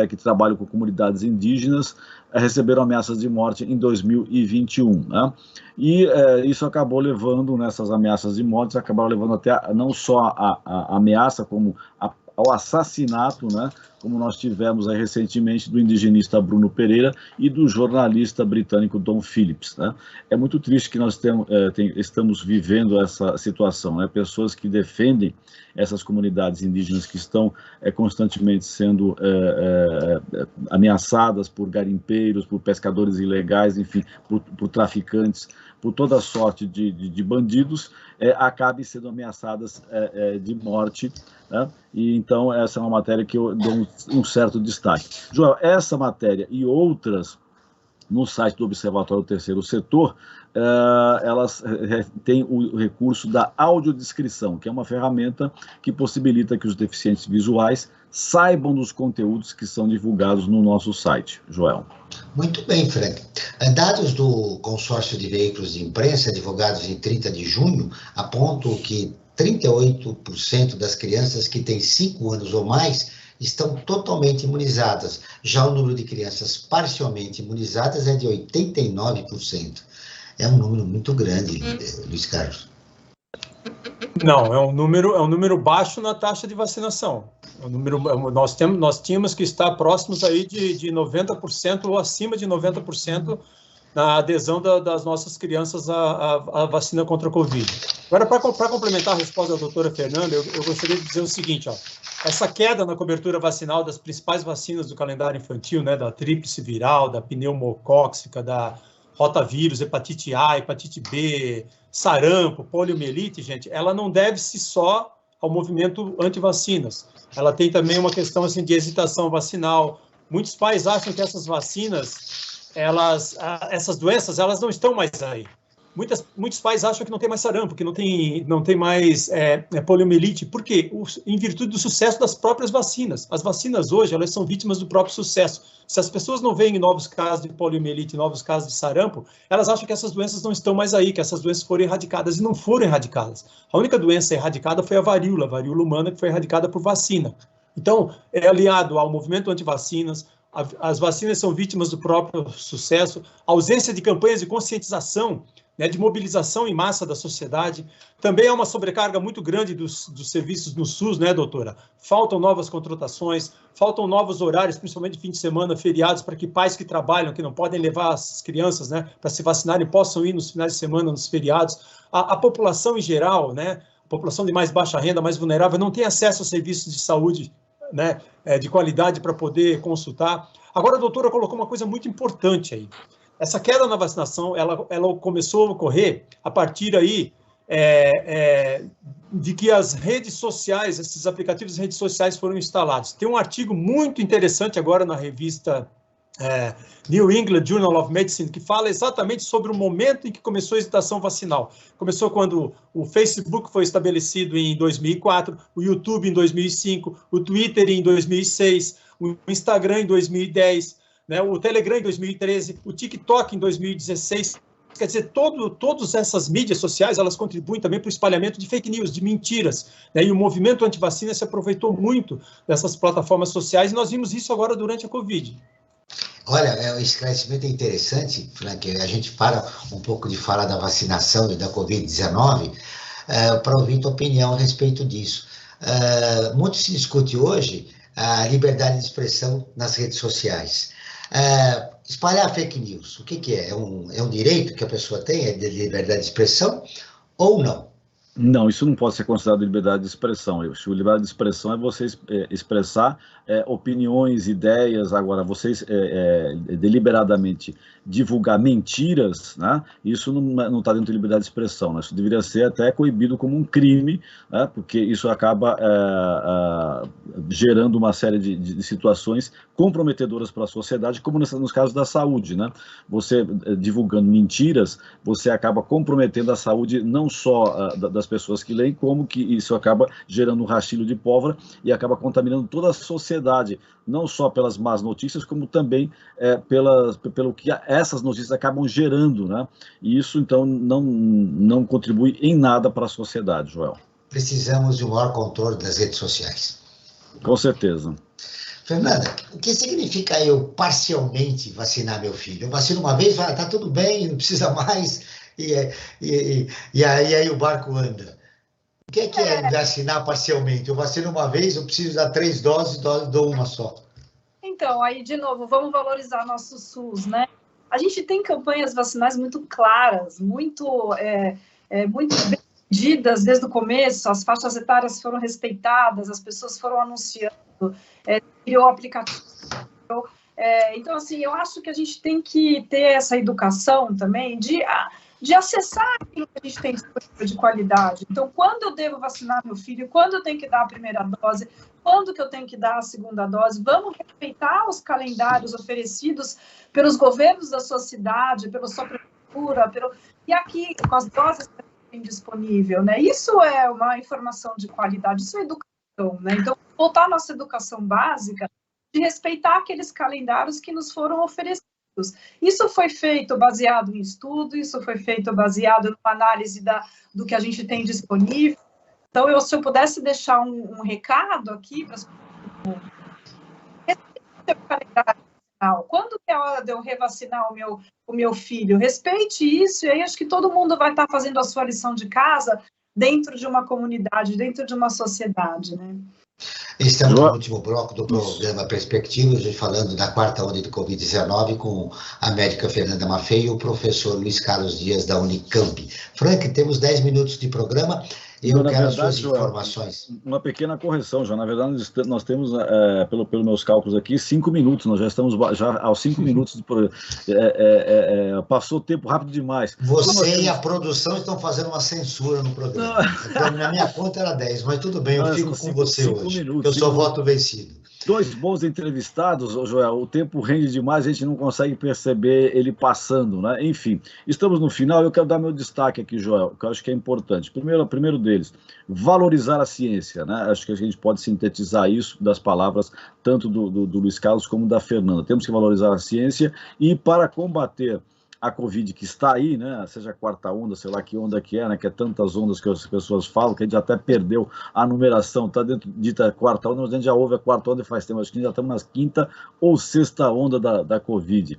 [SPEAKER 5] que trabalham com comunidades indígenas receberam ameaças de morte em 2021. Né? E isso acabou levando, nessas ameaças de morte, acabaram levando até não só a ameaça, como ao assassinato, né, como nós tivemos aí recentemente do indigenista Bruno Pereira e do jornalista britânico Don Phillips, né? É muito triste que nós estamos vivendo essa situação, né? Pessoas que defendem essas comunidades indígenas que estão constantemente sendo ameaçadas por garimpeiros, por pescadores ilegais, enfim, por traficantes, por toda sorte de bandidos, acabem sendo ameaçadas de morte, né? E então essa é uma matéria que eu dou um certo destaque. Joel, essa matéria e outras no site do Observatório do Terceiro Setor, elas têm o recurso da audiodescrição, que é uma ferramenta que possibilita que os deficientes visuais saibam dos conteúdos que são divulgados no nosso site. Joel.
[SPEAKER 2] Muito bem, Frank. Dados do consórcio de veículos de imprensa, divulgados em 30 de junho, apontam que 38% das crianças que têm 5 anos ou mais estão totalmente imunizadas. Já o número de crianças parcialmente imunizadas é de 89%. É um número muito grande, Luiz Carlos.
[SPEAKER 4] Não, é um número baixo na taxa de vacinação. Nós tínhamos que estar próximos aí de 90% ou acima de 90% na adesão das nossas crianças à vacina contra a Covid. Agora, para complementar a resposta da doutora Fernanda, eu gostaria de dizer o seguinte, ó, essa queda na cobertura vacinal das principais vacinas do calendário infantil, né, da tríplice viral, da pneumocóxica, da rotavírus, hepatite A, hepatite B, sarampo, poliomielite, gente, ela não deve-se só ao movimento anti-vacinas. Ela tem também uma questão assim, de hesitação vacinal. Muitos pais acham que essas vacinas, essas doenças, elas não estão mais aí. Muitos pais acham que não tem mais sarampo, que não tem mais poliomielite. Por quê? Em virtude do sucesso das próprias vacinas. As vacinas hoje, elas são vítimas do próprio sucesso. Se as pessoas não veem novos casos de poliomielite, novos casos de sarampo, elas acham que essas doenças não estão mais aí, que essas doenças foram erradicadas, e não foram erradicadas. A única doença erradicada foi a varíola humana, que foi erradicada por vacina. Então, é aliado ao movimento anti-vacinas. As vacinas são vítimas do próprio sucesso, a ausência de campanhas de conscientização, né, de mobilização em massa da sociedade. Também há uma sobrecarga muito grande dos serviços no SUS, né, doutora? Faltam novas contratações, faltam novos horários, principalmente fim de semana, feriados, para que pais que trabalham, que não podem levar as crianças, né, para se vacinarem, possam ir nos finais de semana, nos feriados. A população em geral, né, a população de mais baixa renda, mais vulnerável, não tem acesso a serviços de saúde, né, de qualidade para poder consultar. Agora, a doutora colocou uma coisa muito importante aí. Essa queda na vacinação, ela começou a ocorrer a partir aí de que as redes sociais, esses aplicativos de redes sociais foram instalados. Tem um artigo muito interessante agora na revista New England Journal of Medicine, que fala exatamente sobre o momento em que começou a hesitação vacinal. Começou quando o Facebook foi estabelecido em 2004, o YouTube em 2005, o Twitter em 2006, o Instagram em 2010, né, o Telegram em 2013, o TikTok em 2016. Quer dizer, todas essas mídias sociais, elas contribuem também para o espalhamento de fake news, de mentiras, né, e o movimento anti-vacina se aproveitou muito dessas plataformas sociais, e nós vimos isso agora durante a Covid.
[SPEAKER 2] Olha, o esclarecimento é interessante, Frank. A gente para um pouco de falar da vacinação e da Covid-19 para ouvir tua opinião a respeito disso. Muito se discute hoje a liberdade de expressão nas redes sociais. Espalhar fake news, o que é? É um direito que a pessoa tem, é de liberdade de expressão ou não?
[SPEAKER 5] Não, isso não pode ser considerado liberdade de expressão. Eu acho que liberdade de expressão é você expressar opiniões, ideias. Agora, vocês deliberadamente divulgar mentiras, né? Isso não está dentro de liberdade de expressão, né? Isso deveria ser até coibido como um crime, né? Porque isso acaba gerando uma série de situações comprometedoras para a sociedade, como nos casos da saúde, né? Você divulgando mentiras, você acaba comprometendo a saúde não só das pessoas que leem, como que isso acaba gerando um rastilho de pólvora e acaba contaminando toda a sociedade, não só pelas más notícias, como também pelo que essas notícias acabam gerando, né? E isso, então, não contribui em nada para a sociedade, Joel.
[SPEAKER 2] Precisamos de um maior controle das redes sociais.
[SPEAKER 5] Com certeza.
[SPEAKER 2] Fernanda, o que significa eu parcialmente vacinar meu filho? Eu vacino uma vez, tá tudo bem, não precisa mais, e aí o barco anda. O que é vacinar parcialmente? Eu vacino uma vez, eu preciso dar 3 doses, dou uma só.
[SPEAKER 3] Então, aí, de novo, vamos valorizar nosso SUS, né? A gente tem campanhas vacinais muito claras, muito bem medidas desde o começo, as faixas etárias foram respeitadas, as pessoas foram anunciando, criou aplicativo. Então, assim, eu acho que a gente tem que ter essa educação também de acessar aquilo que a gente tem disponível de qualidade. Então, quando eu devo vacinar meu filho, quando eu tenho que dar a primeira dose, quando que eu tenho que dar a segunda dose, vamos respeitar os calendários oferecidos pelos governos da sua cidade, pela sua prefeitura, e aqui, com as doses que tem disponível, né? Isso é uma informação de qualidade, isso é educação, né? Então, voltar à nossa educação básica, de respeitar aqueles calendários que nos foram oferecidos. Isso foi feito baseado em estudo, isso foi feito baseado numa análise do que a gente tem disponível. Então, se eu pudesse deixar um recado aqui para as pessoas, respeite o calendário vacinal. Quando que é a hora de eu revacinar o meu filho? Respeite isso, e aí acho que todo mundo vai estar fazendo a sua lição de casa dentro de uma comunidade, dentro de uma sociedade, né?
[SPEAKER 2] Estamos no último bloco do programa Perspectiva, a gente falando da quarta onda de Covid-19 com a médica Fernanda Maffei e o professor Luiz Carlos Dias da Unicamp. Frank, temos 10 minutos de programa e eu quero as suas informações.
[SPEAKER 5] Uma pequena correção, já. Na verdade, nós temos, pelos meus cálculos aqui, 5 minutos. Nós já estamos aos 5 minutos. Passou o tempo rápido demais.
[SPEAKER 2] Você e a produção estão fazendo uma censura no programa. Então, na minha conta era 10, mas tudo bem, eu fico com você hoje. Eu sou voto vencido.
[SPEAKER 5] 2 bons entrevistados, Joel, o tempo rende demais, a gente não consegue perceber ele passando, né? Enfim, estamos no final, eu quero dar meu destaque aqui, Joel, que eu acho que é importante. Primeiro deles, valorizar a ciência, né? Acho que a gente pode sintetizar isso das palavras tanto do Luiz Carlos como da Fernanda. Temos que valorizar a ciência e para combater a Covid que está aí, né, seja a quarta onda, sei lá que onda que é, né, que é tantas ondas que as pessoas falam, que a gente até perdeu a numeração, está dentro dita quarta onda, mas a gente já ouve a quarta onda faz tempo, acho que já estamos na quinta ou sexta onda da Covid.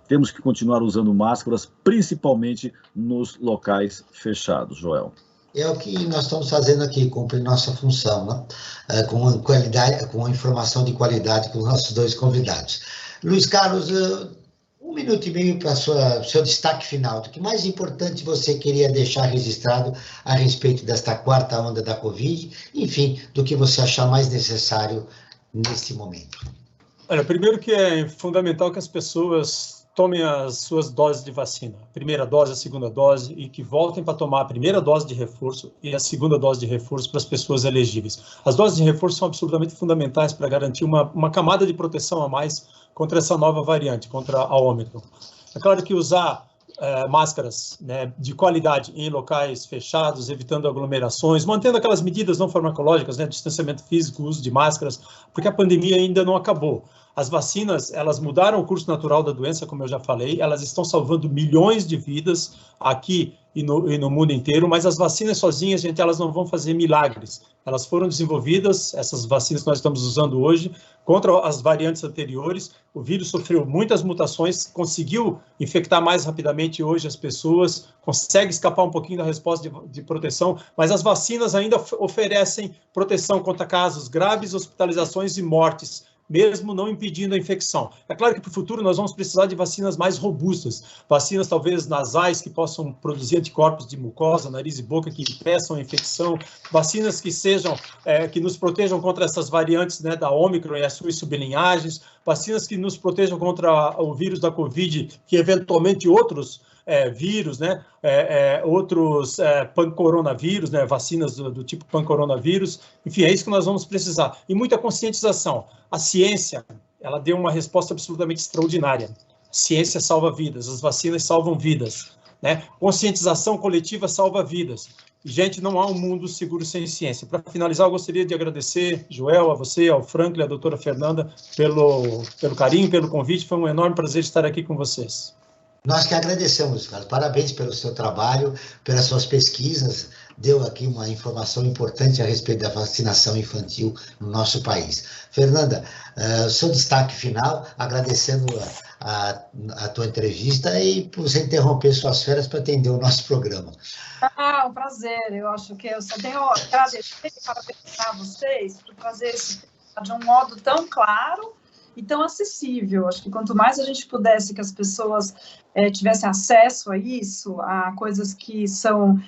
[SPEAKER 5] Temos que continuar usando máscaras, principalmente nos locais fechados, Joel.
[SPEAKER 2] É o que nós estamos fazendo aqui, cumprir nossa função, né? Com qualidade, com informação de qualidade com os nossos 2 convidados. Luiz Carlos, 1 minuto e meio para o seu destaque final. O que mais importante você queria deixar registrado a respeito desta quarta onda da Covid? Enfim, do que você achar mais necessário neste momento.
[SPEAKER 4] Olha, primeiro que é fundamental que as pessoas tomem as suas doses de vacina. A primeira dose, a segunda dose, e que voltem para tomar a primeira dose de reforço e a segunda dose de reforço para as pessoas elegíveis. As doses de reforço são absolutamente fundamentais para garantir uma camada de proteção a mais contra essa nova variante, contra a Ômicron. É claro que usar máscaras, né, de qualidade em locais fechados, evitando aglomerações, mantendo aquelas medidas não farmacológicas, né, distanciamento físico, uso de máscaras, porque a pandemia ainda não acabou. As vacinas, elas mudaram o curso natural da doença, como eu já falei, elas estão salvando milhões de vidas aqui e no mundo inteiro, mas as vacinas sozinhas, gente, elas não vão fazer milagres. Elas foram desenvolvidas, essas vacinas que nós estamos usando hoje, contra as variantes anteriores. O vírus sofreu muitas mutações, conseguiu infectar mais rapidamente hoje as pessoas, consegue escapar um pouquinho da resposta de proteção, mas as vacinas ainda oferecem proteção contra casos graves, hospitalizações e mortes, mesmo não impedindo a infecção. É claro que para o futuro nós vamos precisar de vacinas mais robustas, vacinas talvez nasais que possam produzir anticorpos de mucosa, nariz e boca que impeçam a infecção, vacinas que sejam, que nos protejam contra essas variantes, né, da Ômicron e as suas sublinhagens, vacinas que nos protejam contra o vírus da Covid, que eventualmente outros vírus, né, outros pancoronavírus, né, vacinas do tipo pancoronavírus, enfim, é isso que nós vamos precisar. E muita conscientização. A ciência, ela deu uma resposta absolutamente extraordinária. A ciência salva vidas, as vacinas salvam vidas, né? Conscientização coletiva salva vidas. Gente, não há um mundo seguro sem ciência. Para finalizar, eu gostaria de agradecer, Joel, a você, ao Franklin, à doutora Fernanda, pelo carinho, pelo convite. Foi um enorme prazer estar aqui com vocês.
[SPEAKER 2] Nós que agradecemos, Carlos. Parabéns pelo seu trabalho, pelas suas pesquisas. Deu aqui uma informação importante a respeito da vacinação infantil no nosso país. Fernanda, seu destaque final, agradecendo a tua entrevista e por você interromper suas férias para atender o nosso programa.
[SPEAKER 3] Um prazer. Eu acho que eu só tenho a agradecer e parabenizar vocês por fazer esse de um modo tão claro e tão acessível. Acho que quanto mais a gente pudesse que as pessoas tivessem acesso a isso, a coisas que são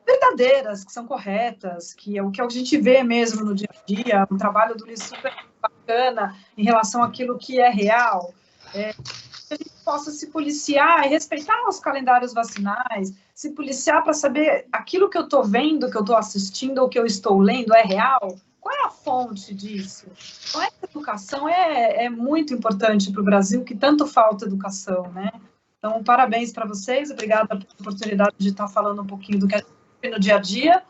[SPEAKER 3] verdadeiras, que são corretas, que é o que a gente vê mesmo no dia a dia, um trabalho do Luiz super bacana em relação àquilo que é real, que a gente possa se policiar e respeitar os calendários vacinais, se policiar para saber aquilo que eu estou vendo, que eu estou assistindo ou que eu estou lendo é real. Qual é a fonte disso? Então, essa educação é muito importante para o Brasil, que tanto falta educação, né? Então, parabéns para vocês, obrigada pela oportunidade de estar falando um pouquinho do que a gente vê no dia a dia,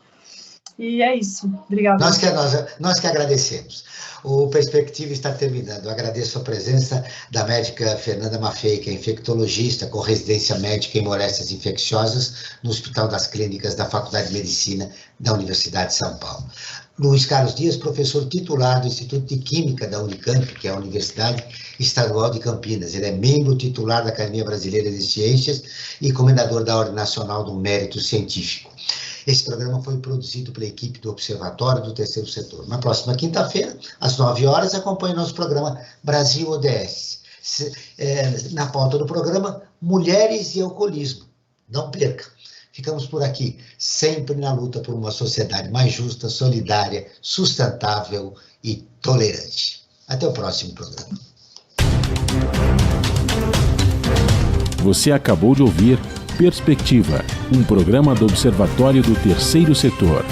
[SPEAKER 3] e é isso, obrigada.
[SPEAKER 2] Nós que agradecemos. O Perspectiva está terminando. Eu agradeço a presença da médica Fernanda Maffei, que é infectologista com residência médica em moléstias infecciosas no Hospital das Clínicas da Faculdade de Medicina da Universidade de São Paulo. Luiz Carlos Dias, professor titular do Instituto de Química da Unicamp, que é a Universidade Estadual de Campinas. Ele é membro titular da Academia Brasileira de Ciências e comendador da Ordem Nacional do Mérito Científico. Esse programa foi produzido pela equipe do Observatório do Terceiro Setor. Na próxima quinta-feira, às 9 horas, acompanhe nosso programa Brasil ODS. Na pauta do programa, Mulheres e Alcoolismo. Não perca. Ficamos por aqui, sempre na luta por uma sociedade mais justa, solidária, sustentável e tolerante. Até o próximo programa.
[SPEAKER 1] Você acabou de ouvir Perspectiva, um programa do Observatório do Terceiro Setor.